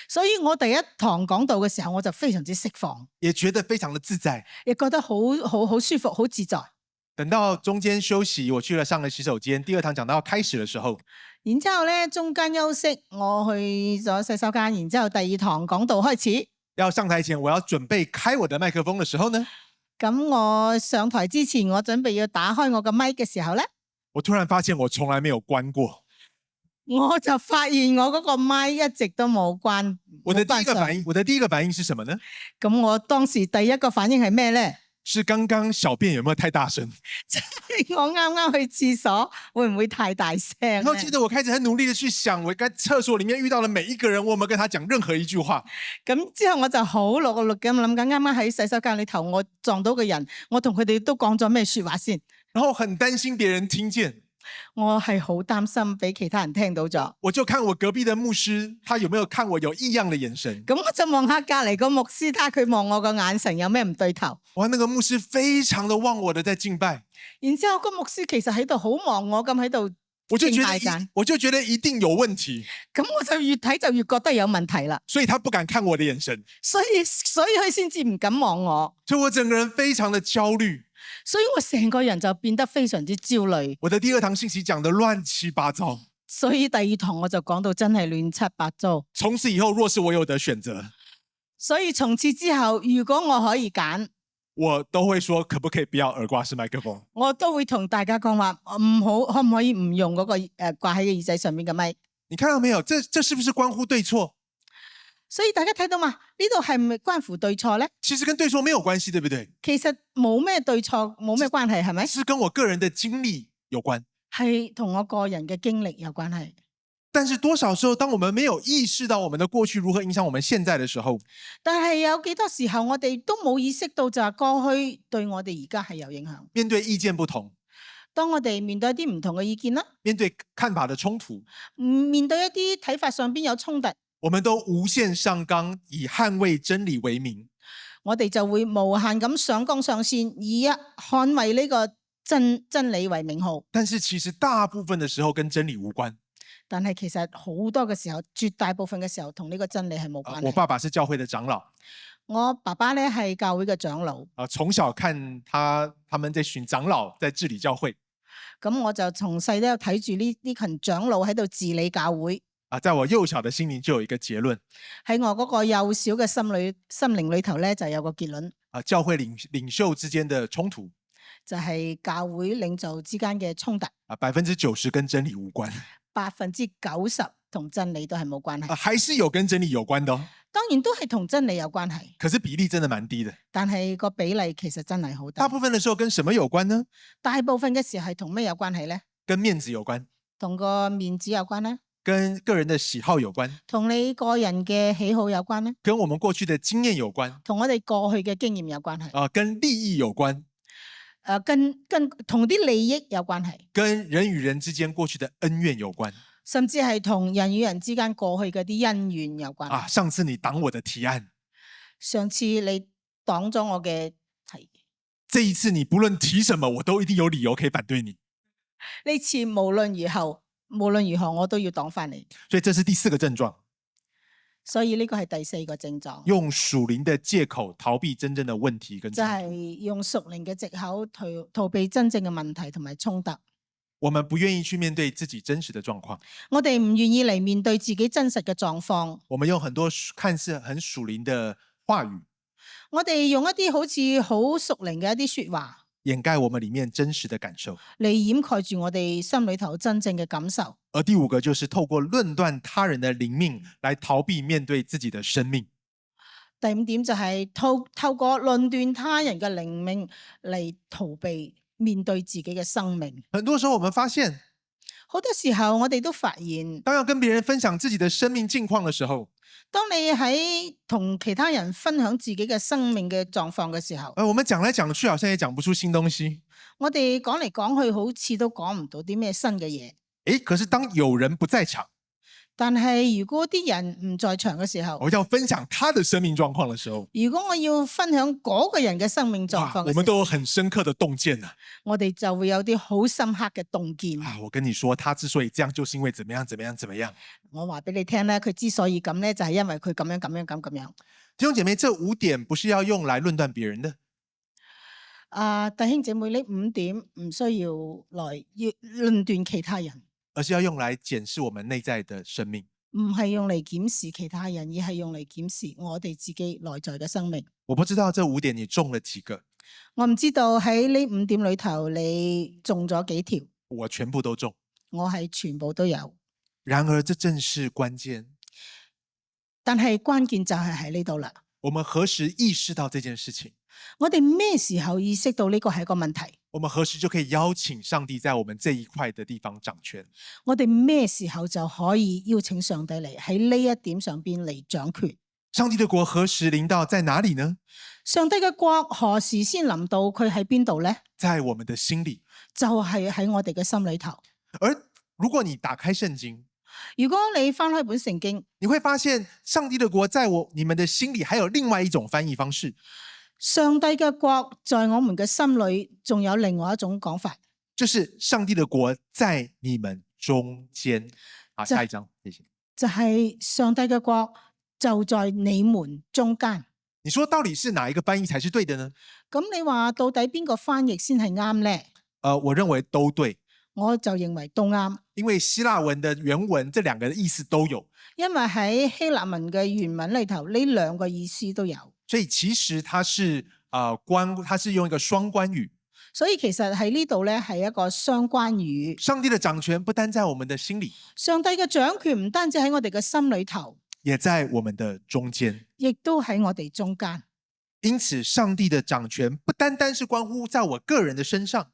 所以我第一堂講道嘅時候，我就非常之釋放，也覺得非常的自在，亦覺得好舒服、好自在。等到中間休息，我去了上了洗手間，第二堂講道開始的時候，然之後咧中間休息，我去咗洗手間，然之後第二堂講道開始。要上台前，我要準備開我的麥克風的時候呢，咁我上台之前，我準備要打開我個咪嘅時候咧，我突然發現我從來沒有關過。我就發現我嗰個咪一直都冇關。我的第一個反應是什麼呢？咁我當時第一個反應係咩咧？是剛剛小便有沒有太大聲？我啱啱去廁所，會唔會太大聲？然後接着我開始很努力的去想，我在廁所裡面遇到的每一個人，我有沒有跟他講任何一句話？咁之後我就好落咁諗緊，啱啱喺洗手間裏頭，我撞到個人，我同佢哋都講咗咩說話先？然後很擔心別人聽見。我係好擔心俾其他人聽到咗，我就看我隔壁的牧師，他有沒有看我有異樣的眼神？咁我就望下隔籬個牧師，睇下佢望我個眼神有咩唔對頭。哇，那個牧師非常的忘我的在敬拜，然之後個牧師其實喺度好望我咁喺度敬拜緊，我就覺得一定有問題。咁我就越睇就越覺得有問題啦。所以他不敢看我的眼神，所以佢先至唔敢望我，所以我整個人非常的焦慮。所以我成個人就變得非常之焦慮。我的第二堂信息講得亂七八糟，所以第二堂我就講到真係亂七八糟。從此以後，若是我有得選擇，所以從此之後，如果我可以揀，我都會說可不可以不要耳掛式麥克風？我都會同大家講話唔好，可唔可以唔用嗰個掛喺個耳仔上面嘅咪？你看到沒有？這是不是關乎對錯？所以大家睇到嘛？呢度係咪關乎對錯咧？其實跟對錯沒有關係，對不對？其實冇咩對錯，冇咩關係，係咪？是跟我個人的經歷有關，係同我個人嘅經歷有關係。但是多少時候，當我們沒有意識到我們的過去如何影響我們現在的時候，但係有幾多時候我哋都冇意識到，就係過去對我哋而家係有影響。面對意見不同，當我哋面對一啲唔同嘅意見啦，面對看法的衝突，面對一啲睇法上邊有衝突，我們都無限上綱，以捍衛真理為名。我哋就會無限咁上綱上線，以捍衛呢個真理為名號。但是其實大部分的時候跟真理無關。但係其實好多嘅時候，絕大部分嘅時候同呢個真理係冇關係。我爸爸是教會的長老，我爸爸咧係教會嘅長老，從小看他們這群長老在治理教會，咁我就從細都有睇住呢群長老喺度治理教會。在我幼小的心靈就有一個結論，喺我嗰個幼小嘅心靈裏頭咧，就有個結論，教會領袖之間的衝突，就係教會領袖之間嘅衝突90%跟真理無關，90%同真理都係冇關係。還是有跟真理有關的哦，當然都係同真理有關係，可是比例真的蠻低的。但係個比例其實真係好大。大部分的時候跟什麼有關呢？大部分嘅時候係同咩有關係呢？跟面子有關，同個面子有關呢？跟個人的喜好有關，同你個人嘅喜好有關呢？跟我們過去的經驗有關，同我哋過去嘅經驗有關係。跟利益有關，跟同啲利益有關係，跟人與人之間過去的恩怨有關。甚至係同人與人之間過去嗰啲恩怨有關。上次你擋我的提案，上次你擋咗我嘅提，這一次你不論提什麼，我都一定有理由可以反對你。呢次無論如何我都要擋返你。所以這是第4個症狀，所以呢個係第4個症狀，用屬靈的借口逃避真正的問題跟就衝突。係用屬靈嘅藉口逃避真正嘅問題同埋衝突。我們不願意去面對自己真實的狀況，我哋唔願意嚟面對自己真實嘅狀況。我們用很多看似很屬靈的話語，我哋用一啲好似好屬靈嘅一啲說話掩蓋我們裡面真實的感受。嚟掩蓋住我哋心裏頭真正嘅感受。而第5個就是透過論斷他人的靈命來逃避面對自己的生命。第5點就係透過論斷他人嘅靈命嚟逃避面對自己嘅生命。很多時候我們發現，好多時候我哋都發現，當要跟別人分享自己的生命境況的時候，當你喺同其他人分享自己嘅生命嘅狀況嘅時候，我們講來講去好像也講不出新東西。我哋講嚟講去好似都講唔到啲咩新嘅嘢。可是當有人不在場，但係如果啲人唔在場嘅時候，我要分享他的生命狀況的時候，如果我要分享嗰個人嘅生命狀況嘅時候，我們都有很深刻的洞見啊。我哋就會有啲好深刻嘅洞見。我跟你說，他之所以這樣，就是因為怎麼樣怎麼樣怎麼樣。我話俾你聽咧，佢之所以咁咧，就係因為佢咁樣咁樣咁樣。弟兄姐妹，這5點不是要用來論斷別人的。弟兄姐妹，呢5點唔需要論斷其他人，而是要用來檢視我們內在的生命。唔係用嚟檢視其他人，而係用嚟檢視我哋自己內在嘅生命。我不知道這5點你中了幾個？我唔知道喺呢5點裏頭你中咗幾條？我全部都中。我係全部都有。然而，這正是關鍵。但係關鍵就係喺呢度啦。我們何時意識到這件事情？我哋咩時候意識到呢個係一個問題？我們何時就可以邀請上帝在我們這一塊的地方掌權？我哋咩時候就可以邀請上帝嚟喺呢一點上邊嚟掌權？上帝的國何時臨到在哪裡呢？上帝嘅國何時先臨到？佢喺邊度呢？在我們的心裡，就係喺我哋嘅心裏頭。而如果你打開聖經，如果你翻開本聖經，你會發現上帝的國在你們的心裡還有另外一種翻譯方式。上帝嘅國在我們嘅心裏，仲有另外一種講法，就是上帝的國在你們中間。好，下一章，謝謝。就係上帝嘅國就在你們中間。你說到底是哪一個翻譯才是對的呢？咁你話到底邊個翻譯先係啱呢？我認為都對。我就認為都啱，因為希臘文的原文這兩個的意思都有。因為喺希臘文嘅原文裏頭，呢兩個意思都有。所以其實它是它是用一個雙關語。所以其實喺呢度咧係一個雙關語。上帝的掌權不單在我們的心裡，上帝嘅掌權唔單止喺我哋嘅心裏頭，也在我們的中間，亦都喺我哋中間。因此，上帝的掌權不單單是關乎在我個人的身上。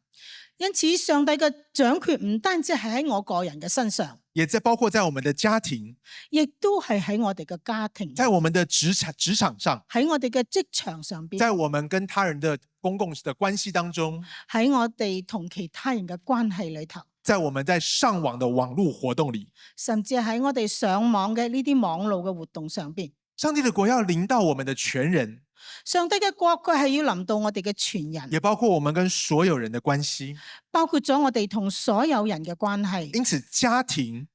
因此，上帝嘅掌權唔單止係喺我個人嘅身上，也包括在我們的家庭，亦都係喺我哋嘅家庭，在我們的職場上，喺我哋嘅職場上邊，在我們跟他人的公共的關係當中，喺我哋同其他人嘅關係裏頭，在我們在上網的網絡活動裡，甚至喺我哋上網嘅呢啲網絡嘅活動上邊，上帝的國要臨到我們的全人。上帝嘅國佢係要臨到我哋嘅全人，也包括我們跟所有人的關係，包括咗我哋同所有人嘅關係。因此家庭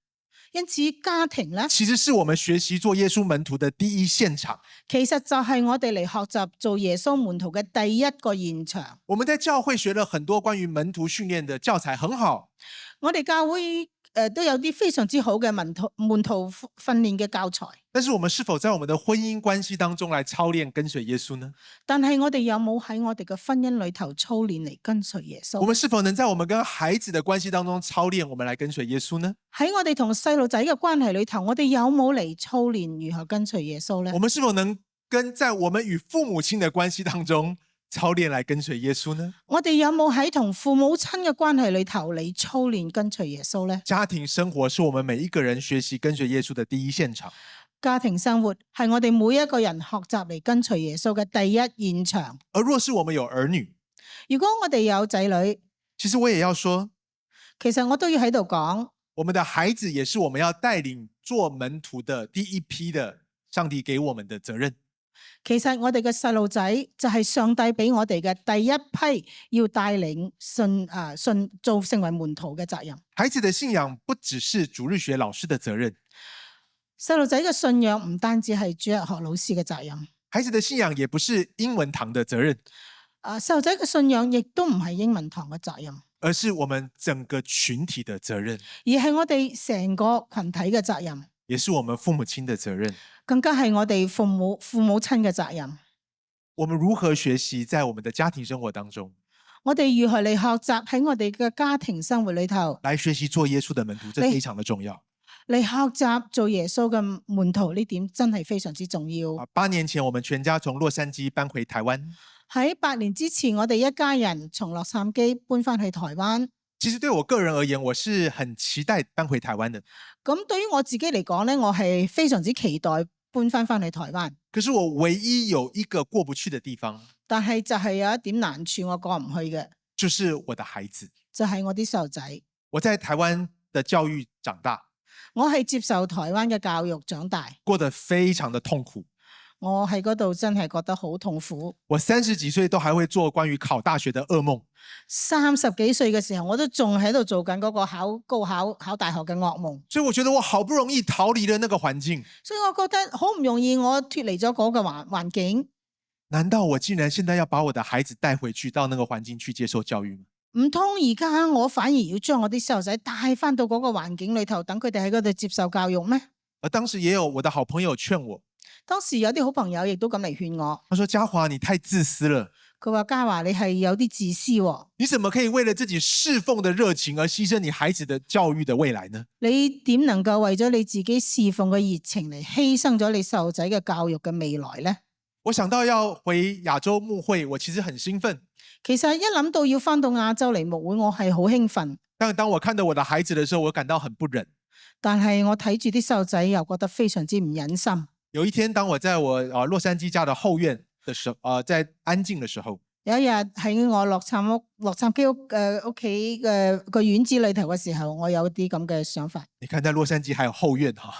因此家庭咧，其實是我們學習做耶穌門徒的第一現場。其實就係我哋嚟學習做耶穌門徒嘅第一個現場。我們在教會學了很多關於門徒訓練的教材，很好。我哋教會都有啲非常之好嘅門徒訓練嘅教材。但是我們是否在我們的婚姻關係當中來操練跟隨耶穌呢？但係我哋有冇喺我哋嘅婚姻裏頭操練嚟跟隨耶穌？我們是否能在我們跟孩子的關係當中操練我們來跟隨耶穌呢？喺我哋同細路仔嘅關係裏頭，我哋有冇嚟操練如何跟隨耶穌呢？我們是否能在我們與父母親的關係當中操練來跟隨耶穌呢？我哋有冇喺同父母親嘅關係裏頭嚟操練跟隨耶穌呢？家庭生活是我們每一個人學習跟隨耶穌的第一現場。家庭生活係我哋每一個人學習嚟跟隨耶穌嘅第一現場。而若是我們有兒女，如果我哋有仔女，其實我也要說，其實我都要喺度講，我們的孩子也是我們要帶領做門徒的第一批的上帝給我們的責任。其實我哋嘅細路仔就係上帝俾我哋嘅第一批要帶領做成為門徒嘅責任。孩子的信仰不只是主日學老師的責任，細路仔嘅信仰唔單止係主日學老師嘅責任，孩子的信仰也不是英文堂的責任，細路仔嘅信仰亦都唔係英文堂嘅責任，而是我們整個群體的責任，而係我哋成個群體嘅責任，也是我們父母親的責任。更加係我哋父母親嘅責任。我們如何學習在我們的家庭生活當中，我哋如何嚟學習喺我哋嘅家庭生活裏頭來學習做耶穌的門徒，這非常的重要。嚟學習做耶穌嘅門徒，呢點真係非常之重要。 8年前，我們全家從洛杉磯搬回台灣。喺8年之前，我哋一家人從洛杉磯搬翻去台灣。其實對我個人而言，我是很期待搬回台灣的。咁對於我自己嚟講呢，我係非常之期待搬翻去台灣。可是我唯一有一個過不去的地方，但係就係有一點難處我過唔去嘅，就是我的孩子。就係我啲細路仔。我在台灣的教育長大，我係接受台灣嘅教育長大，過得非常的痛苦。我喺嗰度真係覺得好痛苦。我30幾歲都還會做關於考大學的噩夢。 30幾歲嘅時候，我都仲喺度做緊嗰個高考考大學嘅噩夢。所以我覺得我好不容易逃離了那個環境，所以我覺得好唔容易我脫離咗嗰個環境。難道我竟然現在要把我的孩子帶回去到那個環境去接受教育嗎？唔通而家我反而要將我啲細路仔帶翻到嗰個環境裏頭，等佢哋喺嗰度接受教育咩？而當時也有我的好朋友勸我，當時有啲好朋友亦都咁嚟勸我，他說：嘉華，你太自私了。佢話嘉華，你係有啲自私喎，你怎麼可以為了自己侍奉的熱情而犧牲你孩子的教育的未來呢？你點能夠為咗你自己侍奉嘅熱情嚟犧牲咗你細路仔嘅教育嘅未來呢？我想到要回亞洲牧會，我其實很興奮。其實一諗到要翻到亞洲嚟牧會，我係好興奮。但當我看到我的孩子的時候，我感到很不忍。但係我睇住啲細路仔，又覺得非常之唔忍心。有一天，當我在我洛杉磯家的後院的時候，在安靜的時候，有一日喺我洛杉磯屋企嘅個院子裏頭嘅時候，我有啲咁嘅想法。你看在洛杉磯還有後院哈，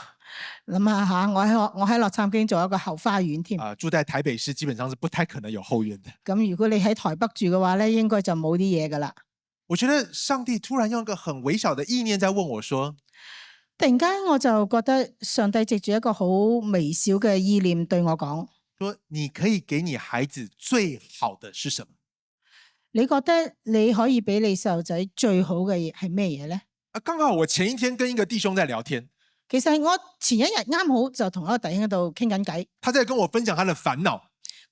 諗下吓，我喺洛杉磯做一個後花園添。住在台北市基本上是不太可能有後院的。咁如果你喺台北住嘅話咧，應該就冇啲嘢噶啦。我覺得上帝突然用一個很微小的意念在問我說，突然間我就覺得上帝藉住一個好微小嘅意念對我講，說你可以給你孩子最好的是什麼？你覺得你可以俾你細路仔最好嘅嘢係咩嘢咧？剛好我前一天跟一個弟兄在聊天，其實我前一日啱好就同一個弟兄喺度傾緊偈，他在跟我分享他的煩惱。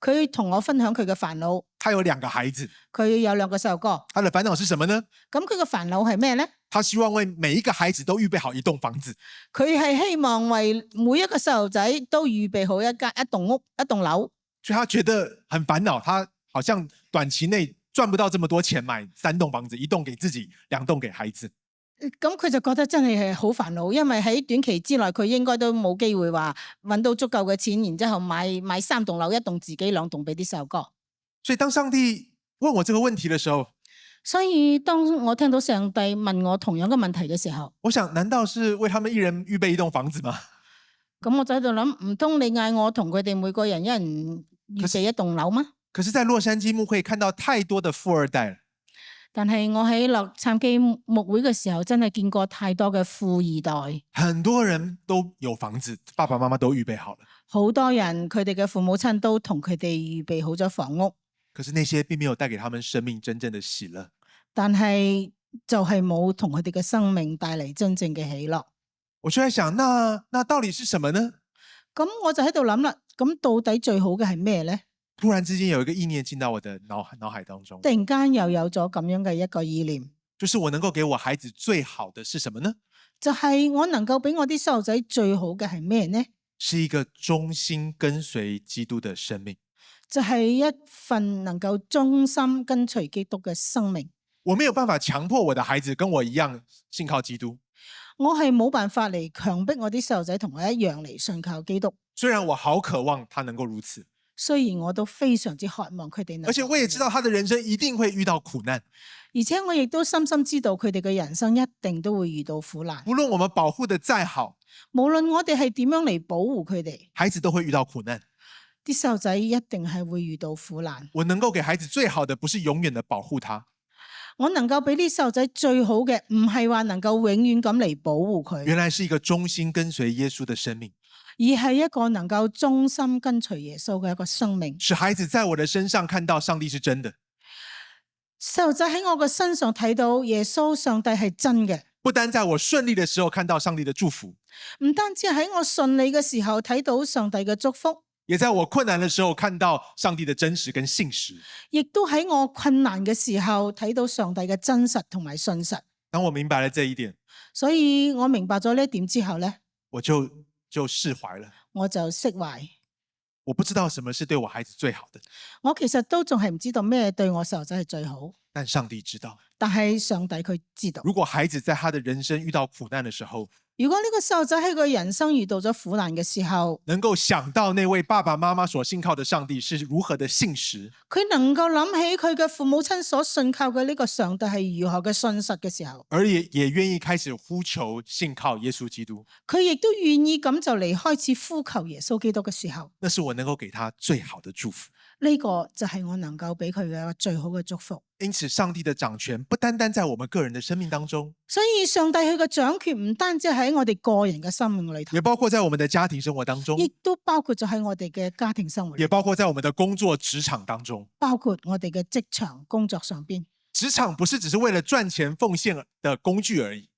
佢同我分享佢嘅煩惱。他有2個孩子，佢有2個細路哥。他的煩惱是什麼呢？咁佢嘅煩惱係咩咧？他希望為每一個孩子都預備好一棟房子。佢係希望為每一個細路仔都預備好一棟屋、一棟樓。所以他覺得很煩惱，他好像短期內賺不到這麼多錢買3棟房子，1棟給自己，2棟給孩子。咁佢就覺得真係好煩惱，因為喺短期之內佢應該都冇機會話揾到足夠嘅錢，然之後買3棟樓，1棟自己，2棟俾啲細路哥。所以當上帝問我這個問題的時候，所以當我聽到上帝問我同樣嘅問題嘅時候，我想難道是為他們一人預備一棟房子嗎？咁我就喺度諗，唔通你嗌我同佢哋每個人一人預備一棟樓嗎？可是在洛杉磯牧會看到太多的富二代了。但係我喺洛杉磯牧會嘅時候，真係見過太多嘅富二代，很多人都有房子，爸爸媽媽都預備好了，好多人佢哋嘅父母親都同佢哋預備好咗房屋，可是那些並沒有帶給他們生命真正的喜樂。但係就係冇同佢哋嘅生命帶嚟真正嘅喜樂。我就在想，那到底是什麼呢？咁我就喺度諗啦，咁到底最好嘅係咩呢？突然之間有一個意念進到我的腦海當中突，然間又有咗咁樣嘅一個意念，就是我能夠給我孩子最好的是什麼呢？就係我能夠俾我啲細路仔最好嘅係咩呢？是一個忠心跟隨基督的生命。就係一份能夠忠心跟隨基督嘅生命。我沒有辦法強迫我的孩子跟我一樣信靠基督，我係冇辦法嚟強迫我啲細路仔同我一樣嚟信靠基督。雖然我好渴望他能夠如此，雖然我都非常之渴望佢哋能夠，而且我也知道他的人生一定會遇到苦難。而且我亦都深深知道佢哋嘅人生一定都會遇到苦難。無論我們保護得再好，無論我哋係點樣嚟保護佢哋，孩子都會遇到苦難。啲細路仔一定係會遇到苦難。我能夠給孩子最好的，不是永遠的保護他，我能夠俾啲細路仔最好嘅，唔係話能夠永遠咁嚟保護佢，原來是一個忠心跟隨耶穌的生命，而係一個能夠忠心跟隨耶穌嘅一個生命。使孩子在我的身上看到上帝是真的，細路仔喺我嘅身上睇到耶穌上帝係真嘅，不單在我順利的時候看到上帝的祝福，唔單止喺我順利嘅時候睇到上帝嘅祝福，也在我困難的時候看到上帝的真實跟信實。亦都喺我困難嘅時候睇到上帝嘅真實同埋信實。當我明白了這一點，所以我明白咗呢一點之後呢，我就釋懷了。我就釋懷。我不知道什麼是對我孩子最好的，我其實都仲係唔知道咩對我細路仔係最好，但上帝知道。但係上帝佢知道。如果孩子在他的人生遇到苦難的時候，如果呢個細路仔喺佢人生遇到咗苦難嘅時候，能夠想到那位爸爸媽媽所信靠的上帝是如何的信實，佢能夠諗起佢嘅父母親所信靠嘅呢個上帝係如何嘅信實嘅時候，而也願意開始呼求信靠耶穌基督，佢亦都願意咁就嚟開始呼求耶穌基督嘅時候，那是我能夠給他最好的祝福。呢個就係我能夠俾佢嘅一個最好嘅祝福。因此，上帝的掌權不單單在我們個人的生命當中，所以上帝佢嘅掌權唔單止喺我哋個人嘅生命裏頭，也包括在我們的家庭生活當中，亦都包括咗喺我哋嘅家庭生活裏，也包括在我們的工作職場當中。包括我哋嘅職場工作上邊。職場不是只是為了賺錢奉獻的工具而已，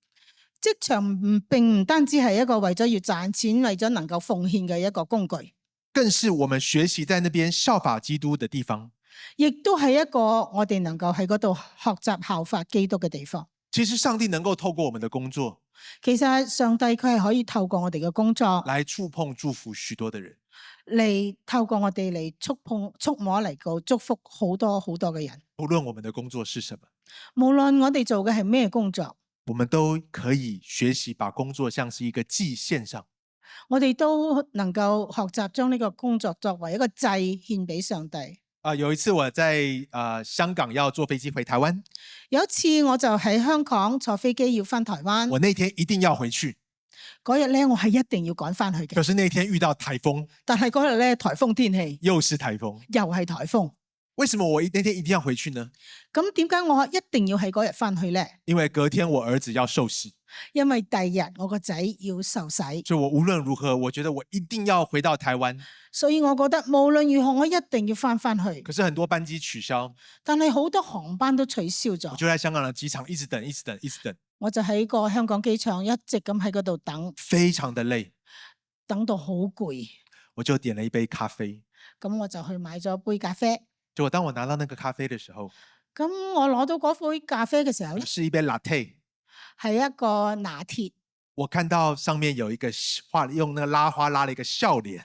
職場並唔單止係一個為咗要賺錢、為咗能夠奉獻嘅一個工具，更是我們學習在那邊效法基督的地方。亦都係一個我哋能夠喺嗰度學習效法基督嘅地方。其實上帝能夠透過我們的工作其實上帝佢係可以透過我哋嘅工作來觸碰祝福許多的人。嚟，透過我哋嚟觸摸嚟到祝福好多好多嘅人。無論我們的工作是什麼，無論我哋做嘅係咩工作，我們都可以學習把工作像是一個祭獻上。我哋都能夠學習將呢個工作作為一個祭獻俾上帝。有一次我在香港要坐飛機回台灣，有一次我就喺香港坐飛機要返台灣，我那天一定要回去，嗰日咧我係一定要趕返去嘅。可是那天遇到颱風，但係嗰日咧颱風天氣，又是颱風，又係颱風。為什麼我那天一定要回去呢？咁點解我一定要喺嗰日返去呢？因為隔天我兒子要受洗，因為第二日我個仔要受洗，所以我無論如何，我覺得我一定要回到台灣。所以我覺得無論如何我一定要返去。可是很多班機取消，但係好多航班都取消咗，我就在香港的機場一直等，一直等，一直等，我就喺個香港機場一直咁喺嗰度等，非常的累，等到好攰。我就點了一杯咖啡。咁我就去買咗杯咖啡。結果當我拿到那個咖啡的時候，咁我攞到嗰杯咖啡嘅時候咧，是一杯 latte。係一個拿鐵。我看到上面有一個畫，用那個拉花拉了一個笑臉。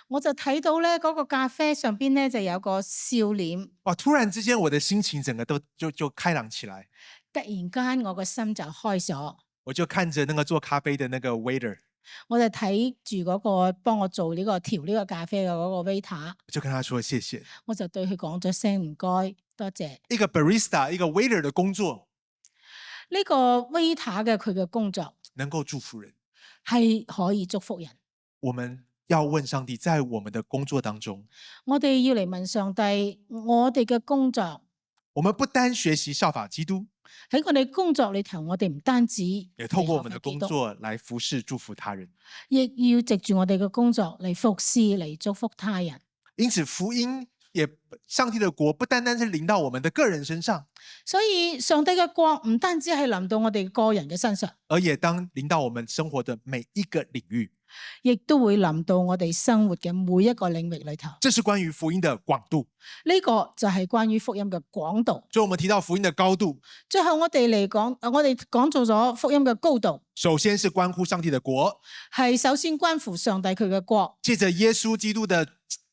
我就睇到咧嗰個咖啡上邊咧就有個笑臉。哇！突然之間我的心情整個都就開朗起來。突然間我個心就開咗。我就看着那個做咖啡的那個 waiter，我就睇住嗰個幫我做呢個調呢個咖啡嘅嗰個 waiter，我就跟他說謝謝。我就對佢講咗聲唔該，多謝。一個 barista，一個 waiter 的工作，呢個 waiter 嘅佢嘅工作能夠祝福人，係可以祝福人。我們要問上帝，在我們的工作當中，我哋要嚟問上帝，我哋嘅工作我们不单学习效法基督，喺我哋工作裏頭，我哋唔單止也透过我们的工嚟效法基督，作来服侍祝福他人。亦要藉住我哋嘅工作嚟服侍、嚟祝福他人。因此福音也上帝的国不单单是临到我们的个人身上，所以上帝嘅國唔單止係臨到我哋個人嘅身上，而也当临到我们生活的每一个领域。亦都會臨到我哋生活嘅每一個領域裏頭。这是关于福音的广度。呢個就係關於福音嘅廣度。所以我们提到福音的高度，最後我哋嚟講，我哋講做咗福音嘅高度，首先是关乎上帝的国，係首先關乎上帝佢嘅國，借着耶稣基督的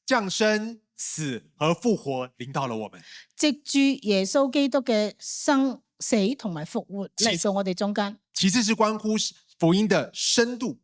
降生、死和复活临到了我们。藉住耶穌基督嘅生死同埋復活嚟到我哋中間。其次是关乎福音的深度，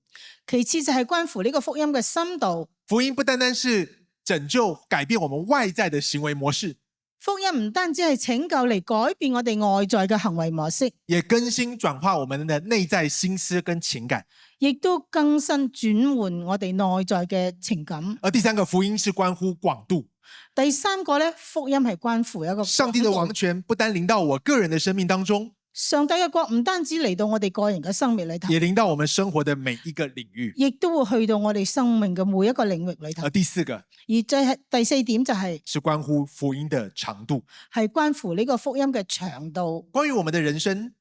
其次就係關乎呢個福音嘅深度。福音不单单是拯救、改变我们外在的行为模式，福音唔單止係拯救嚟改變我哋外在嘅行為模式，也更新转化我们的内在心思跟情感。亦都更新轉換我哋內在嘅情感。而第三个福音是关乎广度，第三個咧，福音係關乎一個上帝的王权不单临到我个人的生命当中，上帝嘅國唔單止嚟到我哋個人嘅生命裏頭，也临到我们生活的每一个領域。亦都會去到我哋生命嘅每一個領域裏頭。而第四個而第四點就係是关乎福音的長度，關乎呢個福音嘅長度。關於我們的人生，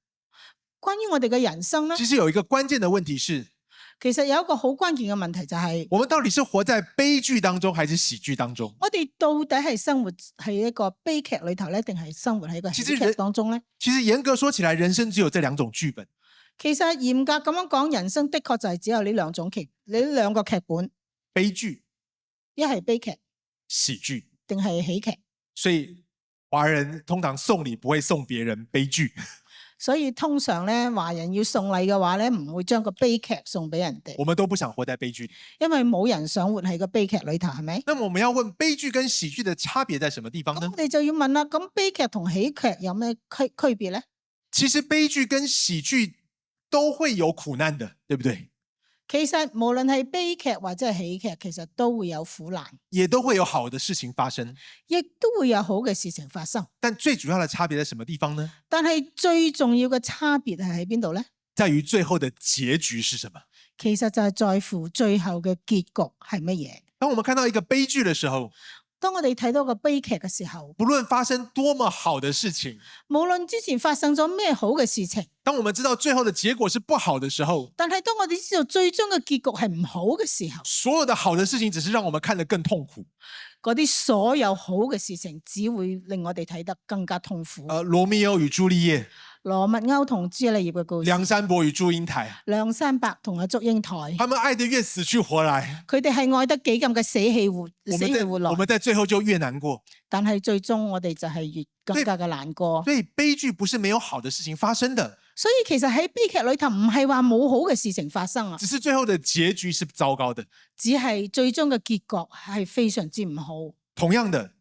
關於我哋嘅人生咧，其實有一個關鍵的問題是，其實有一個好關鍵嘅問題就係、我們到底是活在悲劇當中，還是喜劇當中？我哋到底係生活喺一個悲劇裏頭咧，定係生活喺一個喜劇當中咧？其實嚴格說起來，人生只有這兩種劇本。其實嚴格咁樣講，人生的確就係只有呢兩個劇本，悲劇、一係悲劇喜劇。定係喜劇。所以華人通常送禮不會送別人悲劇。所以通常咧，華人要送禮嘅話咧，唔會將個悲劇送俾人哋，我們都不想活在悲劇裡，因為冇人想活喺個悲劇裏頭，係咪？那麼我們要問悲劇跟喜劇的差別在什麼地方呢？咁我哋就要問啦，咁悲劇同喜劇有咩區別咧？其實悲劇跟喜劇都會有苦難的，對不對？其實無論係悲劇或者係喜劇，其實都會有苦難，也都會有好的事情發生，亦都會有好嘅事情發生。但最主要的差別在什麼地方呢？但係最重要嘅差別係喺邊度咧？在於最後的結局是什麼？其實就係在乎最後嘅結局係乜嘢。當我們看到一個悲劇的時候，當我哋睇到個悲劇嘅時候，不論發生多麼好的事情，無論之前發生咗咩好嘅事情，當我們知道最後的結果是不好的時候，但係當我哋知道最終嘅結局係唔好嘅時候，所有的好的事情只是讓我們看得更痛苦。嗰啲所有好嘅事情只會令我哋睇得更加痛苦。羅密歐與朱麗葉，羅密歐同朱麗葉嘅故事，梁山伯與祝英台，梁山伯同阿祝英台，他們愛得越死去活來，佢哋係愛得幾咁嘅死氣活來，我們在最後就越難過。但係最終我哋就係越更加嘅難過。所以悲劇不是沒有好的事情發生的，所以其實喺悲劇裏頭唔係話冇好嘅事情發生啊，只是最後的結局是糟糕的。只係最終嘅結局係非常之唔好。同樣的，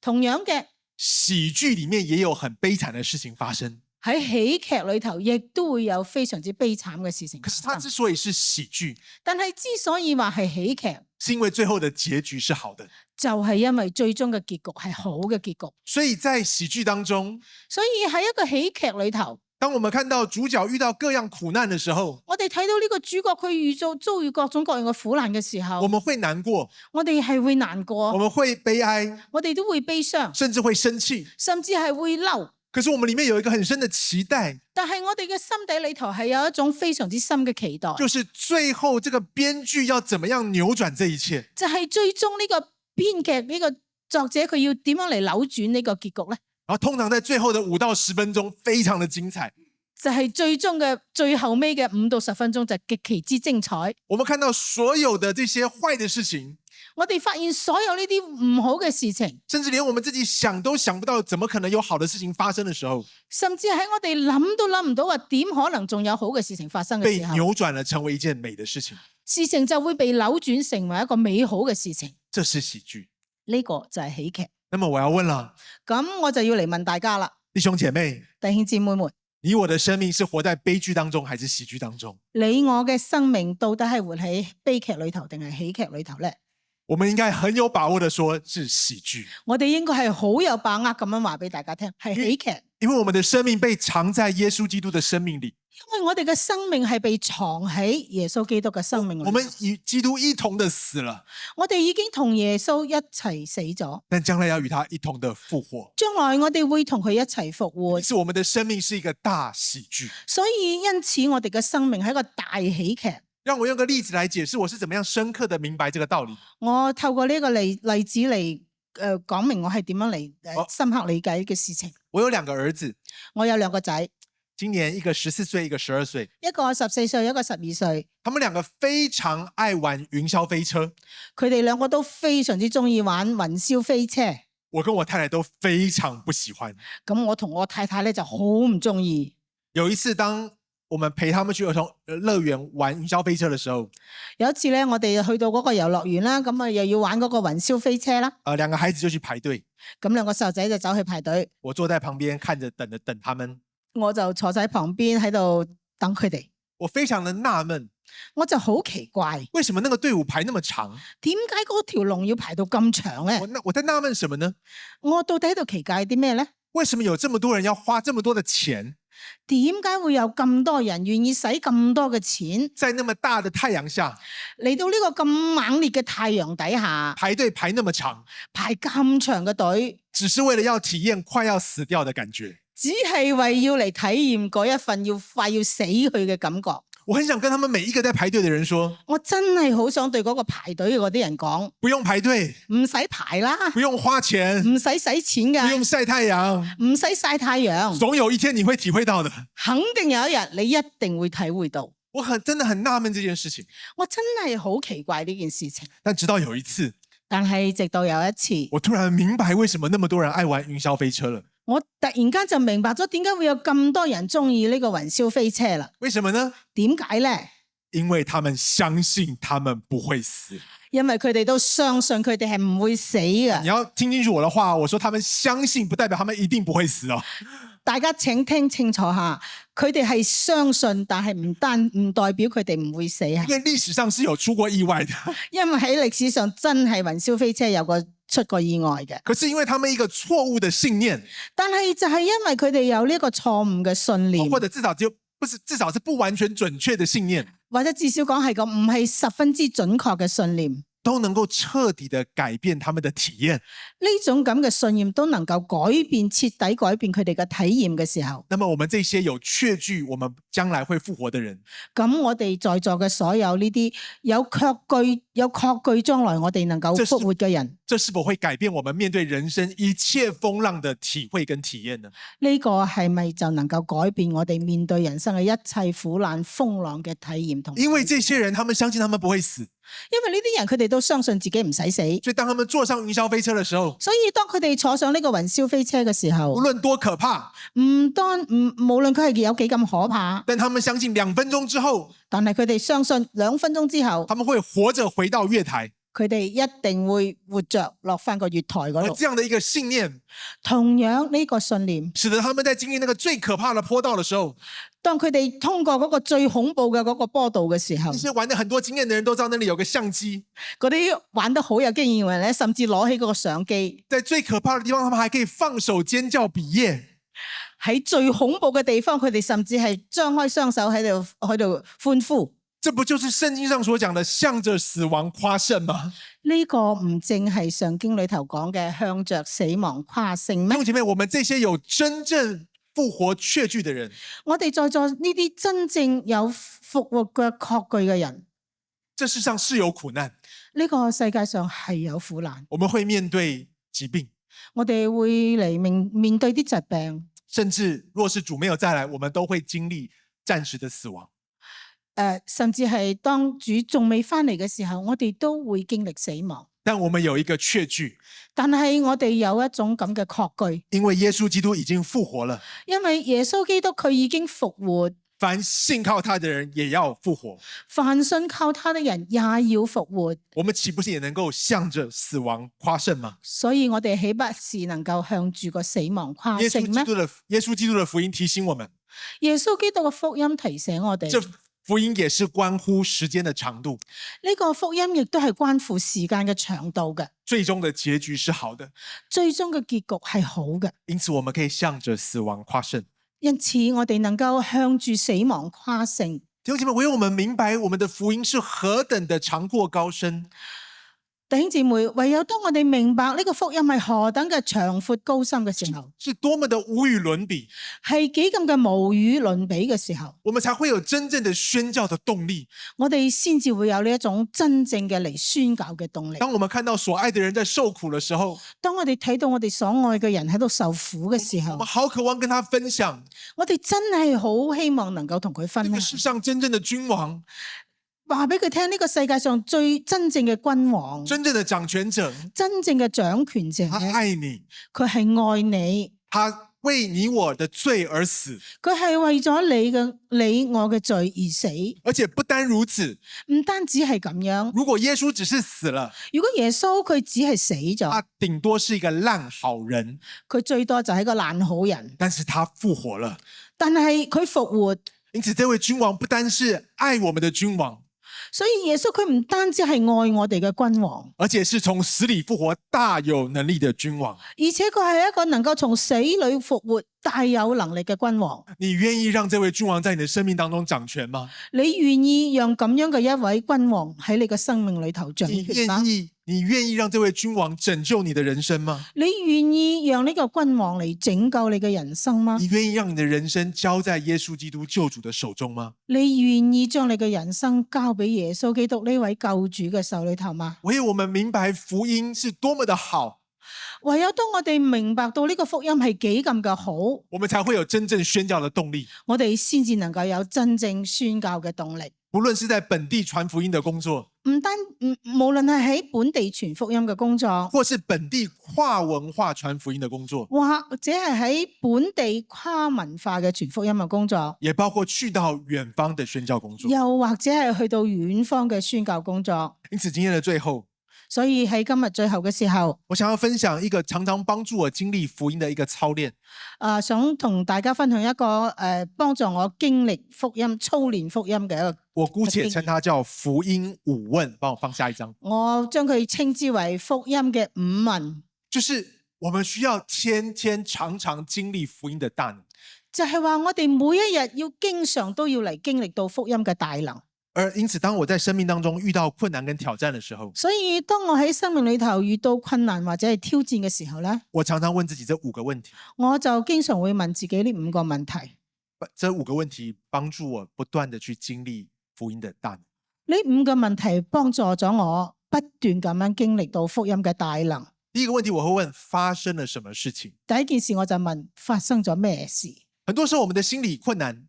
同樣嘅喜劇裡面也有很悲慘的事情發生。喺喜劇裏頭，亦都會有非常之悲慘嘅事情發可是它生。之所以是喜劇，但係之所以話係喜劇，是因為最後的結局是好的。就係因為最終嘅結局係好嘅結局。所以在喜劇當中，所以喺一個喜劇裏頭，當我們看到主角遇到各樣苦難的時候，我哋睇到呢個主角佢遭遇各種各樣嘅苦難嘅時候，我們會難過，我哋係會難我過，們會悲哀，我哋都會悲傷，甚至會生氣。甚至係會嬲。可是我們裡面有一個很深的期待，但係我哋嘅心底裏頭係有一種非常之深嘅期待，就是最後這個編劇要怎麼樣扭轉這一切。就係最終呢個編劇呢個作者佢要點樣嚟扭轉呢個結局呢？然後通常在最後的5到10分鐘非常的精彩，就係最終嘅最後尾嘅5到10分鐘就極其之精彩。我們看到所有的這些壞的事情，我哋發現所有呢啲唔好嘅事情，甚至連我們自己想都想不到怎麼可能有好的事情發生的時候，甚至喺我哋諗都諗唔到話點可能仲有好嘅事情發生嘅被時候，扭轉了成為一件美的事情。事情就會被扭轉成為一個美好嘅事情。這是喜劇。呢個就係喜劇。那麼我要問了，咁我就要嚟問大家啦，弟兄姐妹，弟兄姊妹們，你我的生命是活在悲劇當中還是喜劇當中？你我嘅生命到底係活喺悲劇裏頭定係喜劇裏頭呢？我們應該很有把握的說是喜劇，我哋應該係好有把握咁樣話俾大家聽，係喜劇，因為我們的生命被藏在耶穌基督的生命裏，因為我哋嘅生命係被藏喺耶穌基督嘅生命裏。我們與基督一同的死了，我哋已經同耶穌一齊死咗，但將來要與他一同的復活。將來我哋會同佢一齊復活，是我們的生命是一個大喜劇。所以因此我哋嘅生命係一個大喜劇。讓我用個例子來解釋我是怎麼樣深刻的明白這個道理。我透過呢個例子嚟講明我係點樣嚟好深刻理解呢個事情。我有兩個兒子，我有兩個仔，今年一個14歲，一個12歲。一個14歲，一個12歲。他們兩個非常愛玩雲霄飛車，佢哋兩個都非常之中意玩雲霄飛車。我跟我太太都非常不喜歡。咁我同我太太咧就好唔中意。有一次，當我們陪他們去兒童樂園玩雲霄飛車的時候，有一次咧，我哋去到嗰個遊樂園啦，咁啊又要玩嗰個雲霄飛車啦。兩個孩子就去排隊，咁兩個細路仔就走去排隊，我坐在旁邊看着等他們。我就坐喺旁邊喺度等佢哋。我非常的納悶，我就好奇怪，為什麼那個隊伍排那麼長？點解嗰條龍要排到咁長咧？我在納悶什麼呢？我到底喺度奇怪啲咩咧？為什麼有這麼多人要花這麼多的錢，點解會有咁多人願意使咁多嘅錢，在那麼大的太陽下嚟到呢個咁猛烈嘅太陽底下排隊排那麼長，排咁長嘅隊，只是為了要體驗快要死掉的感覺？只係為要嚟體驗嗰一份快要死去嘅感覺。我很想跟他們每一個在排隊的人說，我真係好想對嗰個排隊嘅嗰啲人講，不用排隊，唔使排啦，不用花錢，唔使使錢噶，不用曬太陽，唔使曬太陽，總有一天你會體會到的。肯定有一日你一定會體會到。我真的很納悶這件事情，我真係好奇怪呢件事情。但直到有一次，但係直到有一次，我突然明白為什麼那麼多人愛玩雲霄飛車了。我突然間就明白咗點解會有咁多人中意呢個雲霄飛車啦。為什麼呢？點解呢？因為他們相信他們不會死。因為佢哋都相信佢哋係唔會死嘅你。要聽清楚我的話，我說他們相信不代表他們一定不會死哦。大家請聽清楚下，佢哋係相信，但係唔代表佢哋唔會死啊。因為歷史上是有出過意外的，因為喺歷史上真係雲霄飛車有出過意外嘅。可是因為他們一個錯誤的信念，但係就係因為佢哋有呢個錯誤嘅信念，或者至少是不完全準確的信念，或者至少講係個唔係十分之準確嘅信念，都能夠徹底的改變他們的體驗。呢種咁嘅信念都能夠徹底改變佢哋嘅體驗嘅時候，那麼我們這些有確據我們將來會復活的人，咁我哋在座嘅所有呢啲有確據將來我哋能夠復活嘅人，這是否會改變我們面對人生一切風浪的體會跟體驗呢？呢個係咪就能夠改變我哋面對人生嘅一切苦難風浪嘅體驗同？因為這些人他們相信他們不會死，因為呢啲人佢哋都相信自己唔使死，所以當他們坐上雲霄飛車的時候，所以當佢哋坐上呢個雲霄飛車嘅時候，無論多可怕，無論佢係有幾咁可怕，但他們相信2分鐘之後，但係佢哋相信2分鐘之後，他們會活着回到月台。佢哋一定會活着落翻個月台嗰而度。這樣的一個信念，同樣呢個信念，使得他們在經歷那個最可怕的坡道的時候，當佢哋通過嗰個最恐怖嘅嗰個坡道嘅時候，那些玩得很多經驗的人都知道那裡有個相機，嗰啲玩得好有經驗嘅人咧，甚至攞起嗰個相機，在最可怕的地方，他們還可以放手尖叫比耶。喺最恐怖嘅地方，佢哋甚至係張開雙手喺度歡呼。這不就是聖經上所講的向着死亡誇勝嗎？呢個唔正係上經裏頭講嘅向着死亡誇勝咩？弟兄姐妹，我們這些有真正復活確據的人，我哋在座呢啲真正有復活嘅確據嘅人，這世上是有苦難，呢個世界上係有苦難，我們會面對疾病，我哋會嚟面對啲疾病，甚至若是主沒有再來，我們都會經歷暫時的死亡。甚至係當主仲未翻嚟嘅時候，我哋都會經歷死亡。但我們有一個確據，但係我哋有一種咁嘅確據，因為耶穌基督已經復活了，因為耶穌基督佢已經復活，凡信靠他的人也要復活。凡信靠他的人也要復活。我們豈不是也能夠向着死亡誇勝嗎？所以我哋豈不是能夠向住個死亡誇勝咩？耶穌基督的福音提醒我們，耶穌基督嘅福音提醒我哋，福音也是關乎時間的長度，呢個福音亦都係關乎時間嘅長度嘅，最終的結局是好的。最終嘅結局係好嘅。因此我們可以向着死亡誇勝。因此我哋能夠向住死亡誇勝。弟兄姐妹，唯有我們明白我們的福音是何等的長闊高深，弟兄姊妹，唯有當我哋明白呢個福音係何等嘅長闊高深嘅時候，是多麼的無與倫比，係幾咁嘅無與倫比嘅時候，我們才會有真正的宣教的動力。我哋先至會有呢一種真正嘅嚟宣教嘅動力。當我們看到所愛的人在受苦的時候，當我哋睇到我哋所愛嘅人喺度受苦嘅時候我們，好渴望跟他分享我哋真係好希望能夠同佢這分享，個世上真正的君王，話俾佢聽呢個世界上最真正嘅君王，真正的掌權者，真正嘅掌權者，他愛你，佢係愛你，他為你我的罪而死，佢係為咗你我嘅罪而死。而且不單如此，唔單止係咁樣，如果耶穌只是死了，如果耶穌佢只係死咗，他頂多是一個爛好人，佢最多就係一個爛好人，但是他復活了。但係佢復活，因此這位君王不單是愛我們的君王，所以耶穌佢唔單止係愛我哋嘅君王，而且是從死裏復活大有能力的君王。而且佢係一個能夠從死裏復活大有能力嘅君王。你願意讓這位君王在你的生命當中掌權嗎？你願意讓咁樣嘅一位君王喺你嘅生命裏頭掌你權嗎？你願意讓這位君王拯救你的人生嗎？你願意讓呢個君王嚟拯救你嘅人生嗎？你願意讓你的人生交在耶穌基督救主的手中嗎？你願意將你嘅人生交俾耶穌基督呢位救主嘅手裏頭嗎？唯有我們明白福音是多麼的好，唯有當我哋明白到呢個福音係幾咁嘅好，我們才會有真正宣教的動力。我哋先至能夠有真正宣教嘅動力。不論是在本地傳福音的工作，無論係喺本地傳福音嘅工作，或是本地跨文化傳福音的工作，或者係喺本地跨文化嘅傳福音嘅工作，也包括去到遠方的宣教工作。又或者係去到遠方嘅宣教工作。因此今天的最後，所以喺今日最後嘅時候，我想要分享一個常常幫助我經歷福音的一個操練。想同大家分享一個幫助我經歷福音、操練福音嘅一個。我姑且稱它叫福音五問，幫我放下一張。我將佢稱之為福音嘅五問，就是我們需要天天常常經歷福音的大能。就係話我哋每一日要經常都要嚟經歷到福音嘅大能。而因此，當我在生命當中遇到困難跟挑戰的時候，所以當我喺生命裏頭遇到困難或者係挑戰嘅時候呢，我常常問自己這5個問題。我就經常會問自己呢5個問題。這5個問題幫助我不斷地去經歷福音的大能。呢5個問題幫助咗我不斷咁樣經歷到福音嘅大能。第一個問題我會問：發生了什麼事情？第一件事我就問：發生咗咩事？很多時候我們的心理困難，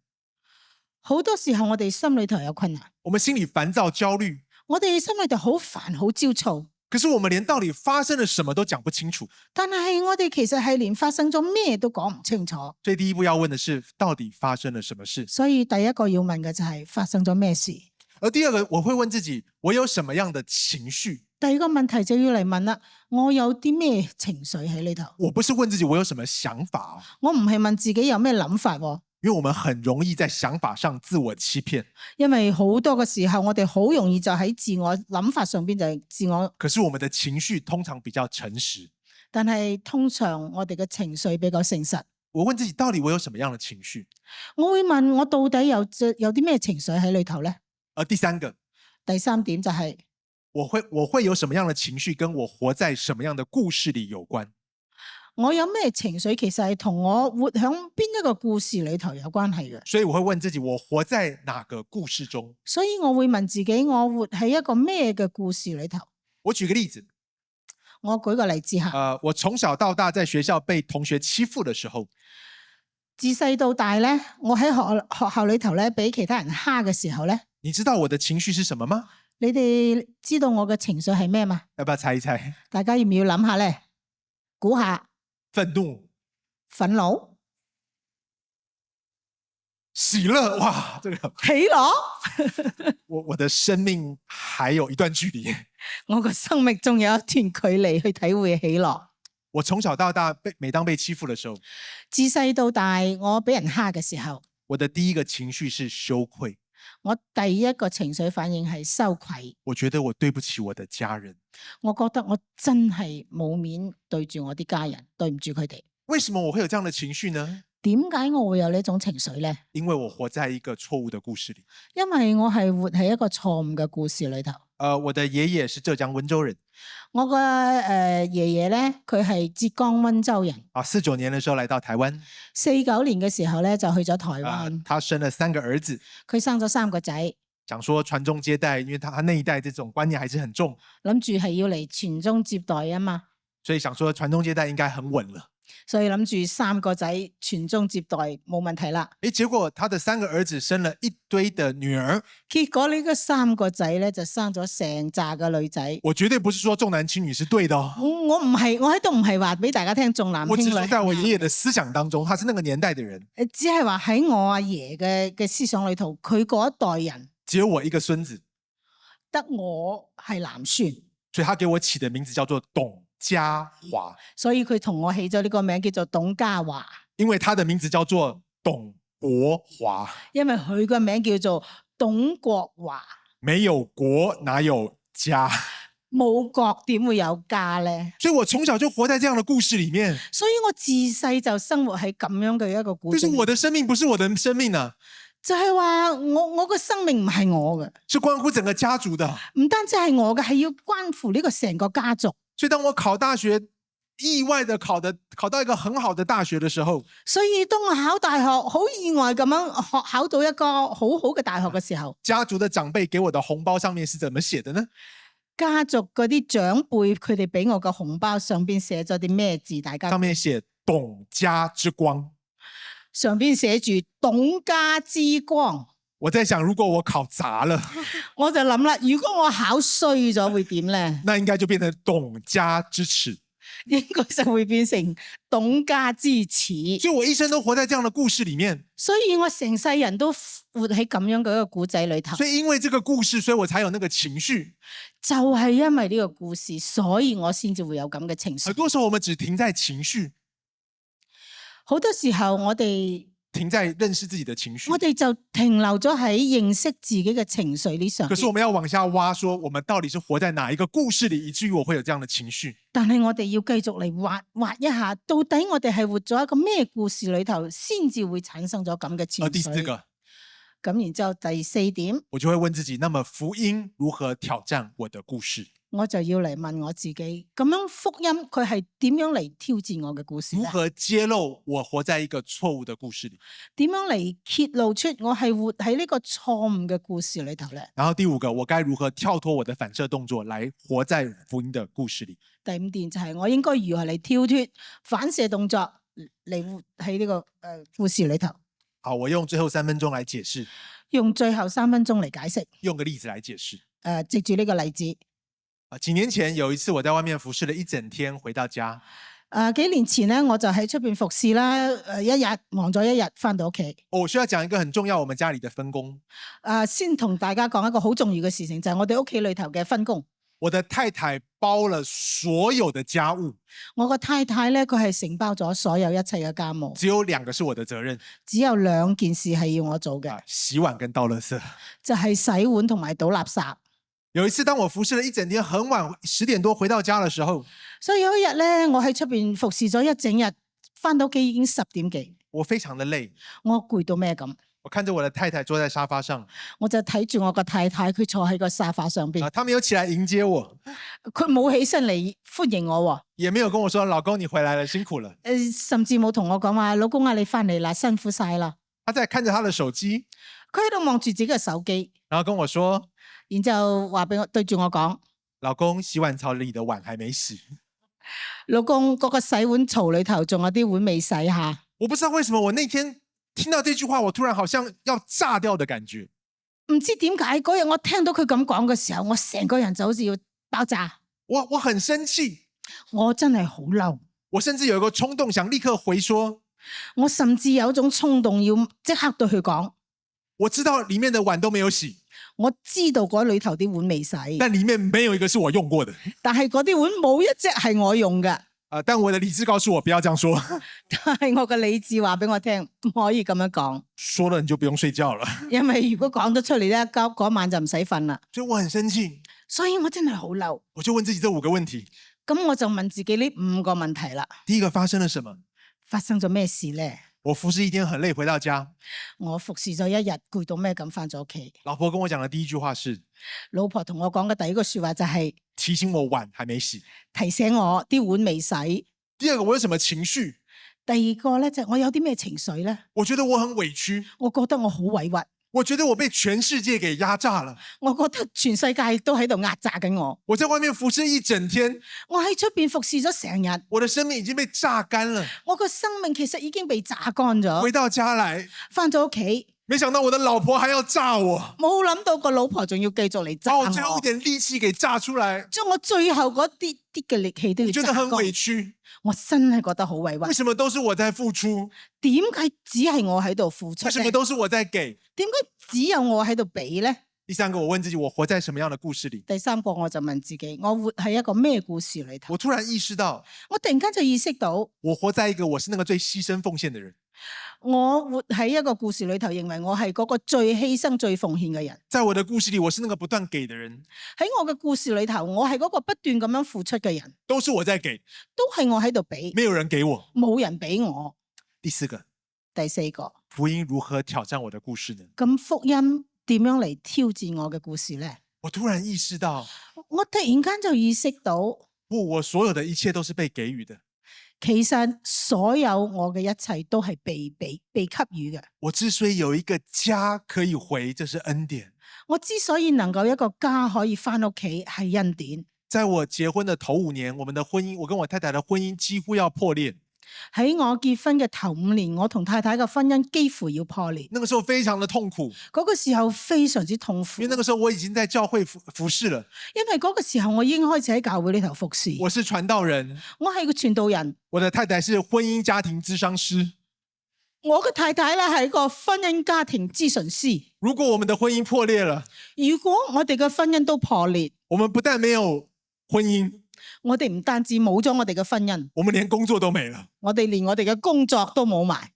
好多時候我哋心裏頭有困難，我們心裡煩躁焦慮，我哋心裏頭好煩好焦躁，可是我們連到底發生了什麼都講不清楚。但係我哋其實係連發生咗咩都講唔清楚。所以第一步要問的是，到底發生了什麼事？所以第一個要問嘅就係發生咗咩事。而第二個我會問自己，我有什麼樣的情緒？第二個問題就要嚟問啦，我有啲咩情緒喺呢頭？我不是問自己我有什麼想法哦，我唔係問自己有咩諗法喎，因為我們很容易在想法上自我欺騙。因為好多嘅時候我哋好容易就喺自我諗法上邊就係自我。可是我們的情緒通常比較誠實。但係通常我哋嘅情緒比較誠實。我問自己，到底我有什麼樣的情緒？我會問我到底有啲咩情緒喺裏頭呢？而第三個，第三點就係我會有什麼樣的情緒，跟我活在什麼樣的故事裡有關。我有咩情緒，其實係同我活響邊一個故事裏頭有關係嘅。所以我會問自己，我活在哪個故事中？所以我會問自己，我活喺一個咩嘅故事裏頭？我舉個例子，我舉個例子吓。我從小到大在學校被同學欺負的時候，自細到大咧，我喺學校裏頭咧，俾其他人蝦嘅時候咧，你知道我的情緒是什麼嗎？你哋知道我嘅情緒係咩嘛？要不要猜一猜？大家要唔要諗下咧？估下。憤怒、憤怒、喜樂，哇！這個喜樂。我的生命還有一段距離。我個生命仲有一段距離去體會喜樂。我從小到大每當被欺負的時候，自細到大我俾人蝦嘅時候，我的第一個情緒是羞愧。我第一個情緒反應係羞愧，我覺得我對不起我的家人。我覺得我真係冇面對住我啲家人，對唔住佢哋。為什麼我會有這樣的情緒呢？點解我會有呢種情緒呢？因為我活在一個錯誤的故事裡。因為我係活喺一個錯誤嘅故事裏頭。我的爺爺是浙江溫州人。我個爺爺咧，佢係浙江溫州人。49年的時候來到台灣。49年嘅時候咧，就去咗台灣。他生了3個兒子。佢生咗3個仔。想說傳宗接代，因為他那一代這種觀念還是很重。諗住係要嚟傳宗接代啊嘛。所以想說傳宗接代應該很穩了。所以諗住3個仔傳宗接代冇問題啦。結果他的3個兒子生了一堆的女兒。結果呢個3個仔咧就生咗成紮嘅女仔。我絕對不是說重男輕女是對的哦。我唔係，我喺度唔係話俾大家聽重男輕女。我只是在我爺爺的思想當中，他是那個年代的人。只係話喺我阿爺嘅思想裏頭，佢嗰一代人只有我一個孫子，得我係男孫，所以他給我起的名字叫做董家華。所以佢同我起咗呢個名叫做董家華，因為他的名字叫做董國華。因為佢個名叫做董國華。沒有國哪有家？冇國點會有家呢？所以我從小就活在這樣的故事裡面。所以我自細就生活喺咁樣嘅一個故事。就是我的生命不是我的生命啊！就係話我個生命唔係我嘅，是關乎整個家族的。唔單止係我嘅，係要關乎呢個成個家族。所以當我考大學，意外的考到一個很好的大學的時候，所以當我考大學好意外咁樣考到一個好好嘅大學嘅時候，家族的長輩給我的紅包上面是怎麼寫的呢？家族嗰啲長輩佢哋俾我嘅紅包上邊寫咗啲咩字？大家上面寫董家之光。上邊寫住董家之光。我在想，如果我考砸了，我就諗啦，如果我考衰咗會點咧？那應該就變成董家之恥。應該就會變成董家之恥。所以我一生都活在這樣的故事裡面。所以我成世人都活喺咁樣嘅一個故仔裏頭。所以因為這個故事，所以我才有那個情緒。就係因為呢個故事，所以我先至會有咁嘅情緒。很多時候我們只停在情緒。好多時候我哋停在認識自己的情緒，我哋就停留咗喺認識自己嘅情緒呢上。可是我們要往下挖，說我們到底是活在哪一個故事裡，以至於我會有這樣的情緒。但係我哋要繼續嚟挖一下，到底我哋係活咗一個咩故事裏頭，先至會產生咗咁嘅情緒。第4個，咁然之後第4點，我就會問自己，那麼福音如何挑戰我的故事？我就要嚟問我自己，咁樣福音佢係點樣嚟挑戰我嘅故事？如何揭露我活在一個錯誤的故事裡？點樣嚟揭露出我係活喺呢個錯誤嘅故事裏頭咧？然後第5個，我該如何跳脫我的反射動作，來活在福音的故事裡？第5點就係我應該如何嚟跳脫反射動作嚟活喺呢個故事裏頭。好，我用最後3分鐘來解釋，用最後3分鐘嚟解釋，用個例子來解釋。藉住呢個例子。幾年前有一次我在外面服侍了一整天，回到家。幾年前咧，我就喺出邊服侍啦，一日忙咗一日，翻到屋企。我需要講一個很重要，我們家裡的分工。先同大家講一個好重要嘅事情，就係我哋屋企裏頭嘅分工。我的太太包了所有的家務。我個太太咧，佢係承包咗所有一切嘅家務。只有2個是我的責任。只有2件事係要我做嘅，洗碗跟倒垃圾。就係洗碗同埋倒垃圾。有一次，當我服侍了一整天，很晚10點多回到家的時候，所以有一日咧，我喺出邊服侍咗一整日，翻到屋企已經10點幾，我非常的累，我攰到咩咁？我看着我的太太坐在沙發上，我就睇住我個太太，佢坐喺個沙發上邊，她沒有起來迎接我，佢冇起身嚟歡迎我，也沒有跟我說老公你回來了，辛苦了，甚至冇同我講話老公啊，你翻嚟啦，辛苦晒啦。她在看着她的手機，佢喺度望住自己嘅手機，然後跟我說，然之後話俾我對住我講，老公洗碗槽裡的碗還沒洗，老公嗰個洗碗槽裏頭仲有啲碗未洗下。我不知道為什麼我那天聽到這句話，我突然好像要炸掉的感覺。唔知點解嗰日我聽到佢咁講嘅時候，我成個人就好似要爆炸。我很生氣，我真係好嬲，我甚至有一個衝動想立刻回說，我甚至有一種衝動要即刻對佢講，我知道裡面的碗都沒有洗，我知道嗰裏頭啲碗未洗，但裡面沒有一個是我用過的。但係嗰啲碗冇一隻係我用嘅。但我的理智告訴我不要這樣說，但係我嘅理智話俾我聽，唔可以咁樣講，說了你就不用睡覺了。因為如果講得出嚟咧，嗰晚就唔使瞓啦。所以我很生氣，所以我真係好嬲。我就問自己這5個問題。咁我就問自己呢5個問題啦。第一個，發生了什麼？發生咗咩事呢？我服侍一天很累，回到家，我服侍咗一日，攰到咩咁翻咗屋企。老婆跟我講的第一句話是老婆同我講嘅第一個說話就係提醒我碗還沒洗。提醒我啲碗未洗。第二個，我有什麼情緒？第二個咧就係我有啲咩情緒咧？我覺得我很委屈，我覺得我好委屈，我覺得我被全世界給壓榨了。我覺得全世界都喺度壓榨緊我。我在外面服侍一整天，我喺出邊服侍咗成日，我的生命已經被榨乾了。我個生命其實已經被榨乾咗。回到家來，翻咗屋企，沒想到我的老婆還要榨我，冇諗到個老婆仲要繼續嚟榨把我最後一我，點力氣給榨出來，將我最後嗰啲嘅力氣都要榨我覺得很委乾。屈。我真係覺得好委屈。為什麼都是我在付出？點解只係我喺度付出為什麼呢？都是我在給？點解只有我喺度俾呢？第三個，我問自己，我活在什麼樣的故事裡？第三個我就問自己，我活喺一個咩故事裏頭？我突然意識到，我突然間就意識到，我活在一個我是那個最犧牲奉獻的人。我活喺一個故事裏頭，認為我係嗰個最犧牲、最奉獻嘅人。在我的故事裡，我是那個不斷給的人，喺我嘅故事裏頭，我係嗰個不斷咁樣付出嘅人，都是我在給，都係我喺度俾，沒有人給我。冇人俾我。第四個，第四個，福音如何挑戰我的故事呢？咁福音點樣嚟挑戰我嘅故事呢？我突然意識到，我突然間就意識到，我所有的一切都是被給予的。其實所有我嘅一切都係被給予嘅。我之所以有一個家可以回，這是恩典。我之所以能夠一個家可以翻屋企，係恩典。在我結婚的頭5年，我們的婚姻，我跟我太太的婚姻幾乎要破裂。喺我結婚嘅頭5年，我同太太嘅婚姻幾乎要破裂。那個時候非常的痛苦，嗰個時候非常之痛苦，因為那個時候我已經在教會服侍了，因為嗰個時候我已經開始喺教會裏頭服侍。我是傳道人，我係個傳道人，我的太太是婚姻家庭諮商師。我嘅太太咧係個婚姻家庭諮詢師。如果我們的婚姻破裂了，如果我哋嘅婚姻都破裂，我們不但沒有婚姻，我哋唔單止冇咗我哋嘅婚姻，我們連工作都沒了。我哋連我哋嘅工作都冇埋。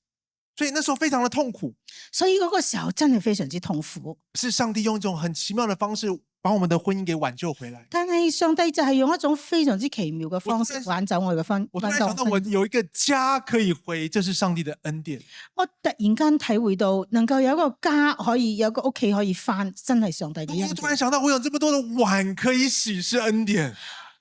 所以那時候非常的痛苦，所以嗰個時候真係非常之痛苦。是上帝用一種很奇妙的方式把我們的婚姻給挽救回來。但係上帝就係用一種非常之奇妙嘅方式挽走我嘅婚我突然挽走想到我有一個家可以回，這是上帝的恩典。我突然間體會到能夠有一個家可以有個屋企可以翻，真係上帝嘅恩典。我突然想到我有這麼多的碗可以洗，是恩典。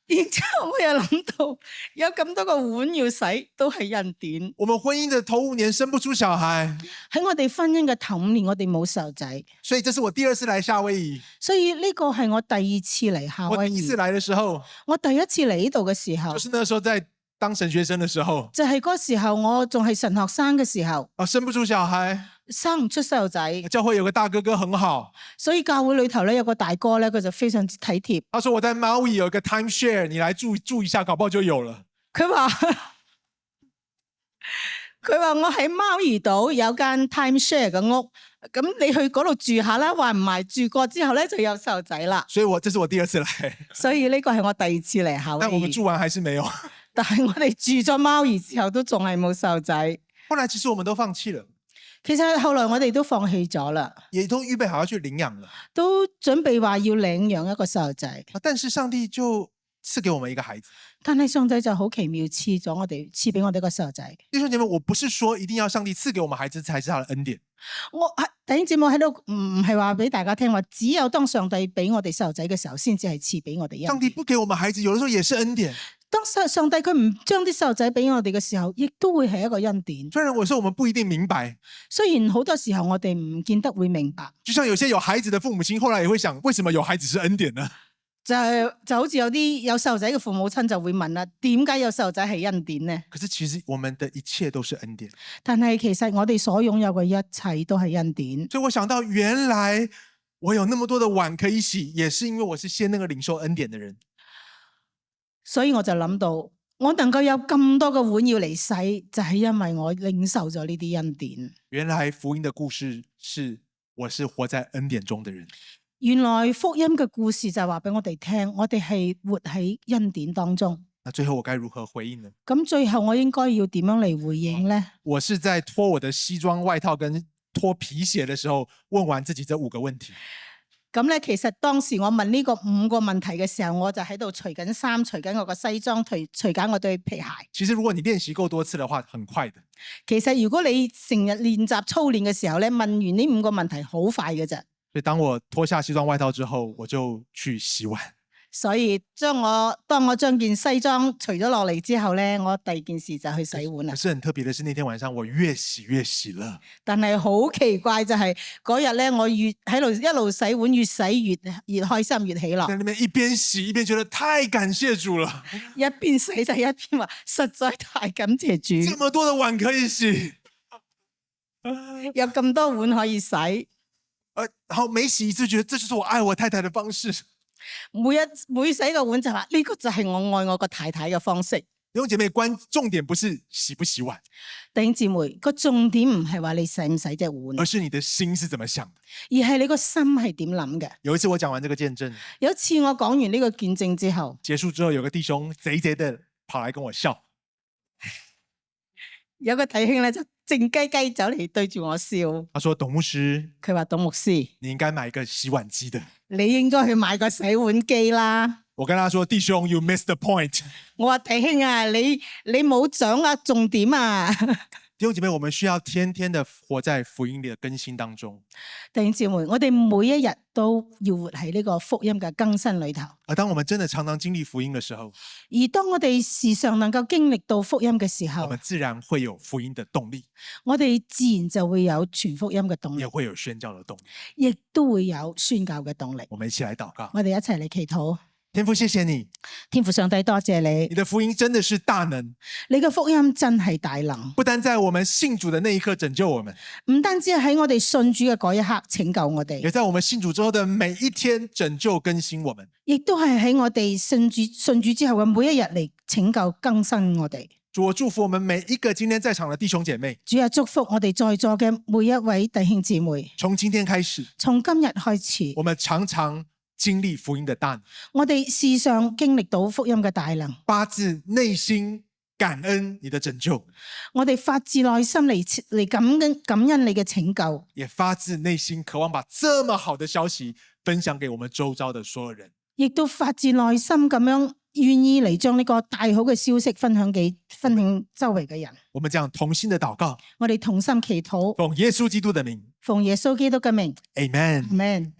然之後我又諗到有咁多個碗要洗，都係恩典。我們婚姻的頭5年生不出小孩，喺我哋婚姻嘅頭5年，我哋冇細路仔，所以這是我第2次來夏威夷。所以呢個係我第2次嚟夏威夷我第一次。來的時候，我第一次嚟呢度嘅時候，就是那時候在當神學生的時候，就係嗰時候我仲係神學生嘅時候，生不出小孩，生唔出細路仔，教會有個大哥哥很好，所以教會裏頭咧有個大哥咧，佢就非常之體貼。他說我在 Maui 有一個 timeshare，你來住一下，搞不好就有了。佢話我喺貓兒島有間 timeshare 嘅屋，咁你去嗰度住下啦，話唔埋住過之後咧就有細路仔啦。所以這是我第2次來，所以呢個係我第2次嚟夏但我威夷。們住完還是沒有。但係我哋住咗貓兒之後都仲係冇細路仔。後來其實我們都放棄了，其實後來我哋都放棄咗啦，也都預備好要去領養了。都準備話要領養一個細路仔。但是上帝就賜給我們一個孩子。但係上帝就好奇妙賜俾我哋一個細路仔。弟兄姐妹，我不是說一定要上帝賜給我們孩子才是他的恩典。我弟兄姊妹喺度唔係話俾大家聽話，只有當上帝俾我哋細路仔嘅時候，先至係賜俾我哋恩典。上帝不給我們孩子，有的時候也是恩典。當上帝佢唔將啲細路仔俾我哋嘅時候，亦都會係一個恩典。雖然有時候我們不一定明白，雖然好多時候我哋唔見得會明白，就像有些有孩子的父母親，後來也會想，為什麼有孩子是恩典呢？就好似有啲有細路仔嘅父母親就會問啦，點解有細路仔係恩典呢？可是其實我們的一切都是恩典。但係其實我哋所擁有嘅一切都係恩典。所以我想到，原來我有那麼多的碗可以洗，也是因為我是先那個領受恩典的人。所以我就諗到，我能夠有咁多個碗要嚟洗，就係因為我領受咗呢啲恩典。原來福音的故事是，我是活在恩典中的人。原來福音嘅故事就係話俾我哋聽，我哋係活喺恩典當中。那最后我该如何回應呢？咁最後我應該要點樣嚟回應呢？我是在脱我的西裝外套跟脱皮鞋的時候，問完自己這5個問題。咁咧，其實當時我問呢個5個問題嘅時候，我就喺度除緊衫、除緊我個西裝、除緊我對皮鞋。其實如果你練習夠多次的話，很快的。其實如果你成日練習操練嘅時候咧，問完呢5個問題好快嘅啫。所以當我脱下西裝外套之後，我就去洗碗。所以當我將件西裝除咗落嚟之後咧，我第二件事就去洗碗啦可。是很特別的是，那天晚上我越洗越喜樂。但係好奇怪就係嗰日咧，我越喺度一路洗碗，越洗越開心，越喜樂。在那邊一邊洗一邊覺得太感謝主了，一邊洗就一邊話，實在太感謝主，這麼多的碗可以洗。有咁多碗可以洗。然後每洗一次，覺得這就是我愛我太太的方式。每洗個碗就話呢個就係我愛我個太太嘅方式。弟兄姐妹，重點不是洗不洗碗，弟兄姊妹，個重點唔係話你洗唔洗隻碗，而是你的心是怎麼想的。而係你個心係點諗嘅。有一次我講完這個見證，有一次我講完呢個見證之後，結束之後，有個弟兄賊賊的跑來跟我笑，有個弟兄咧就靜雞雞走嚟對住我笑，他說：董牧師，佢話董牧師，你應該買一個洗碗機的。你應該去買個洗碗機啦。我跟他說：弟兄 ，you missed the point。我話弟兄啊，你冇掌握重點啊。弟兄姐妹，我們需要天天的活在福音裏的更新當中。弟兄姊妹，我哋每一日都要活喺呢個福音嘅更新裏頭。而當我們真的常常經歷福音的時候，而當我哋時常能夠經歷到福音嘅時候我們，自然會有福音的動力，我哋自然就會有傳福音嘅動力也，會有宣教的動力。亦都會有宣教嘅動力。我們一起來禱告。我哋一齊嚟祈禱。天父，謝謝你，天父上帝，多謝你，你的福音真的是大能，你嘅福音真係大能，不單在我們信主的那一刻拯救我們，唔單止喺我哋信主嘅嗰一刻拯救我哋，也在我們信主之後的每一天拯救更新我們。亦都係喺我哋信主之後嘅每一日嚟拯救更新我哋。主，我祝福我們每一個今天在場的弟兄姐妹，主啊，祝福我哋在座嘅每一位弟兄姊妹。從今天開始，從今日開始，我們常常經歷福音的大能，我哋時常經歷到福音嘅大能，發自內心感恩你的拯救，我哋發自內心嚟感恩你嘅拯救，也發自內心渴望把這麼好的消息分享給我們周遭的所有人。亦都發自內心咁樣願意嚟將呢個大好嘅消息分享周圍嘅人。我們這樣同心的禱告，我哋同心祈禱，奉耶穌基督的名奉耶穌基督嘅名 ，Amen。 ，Amen。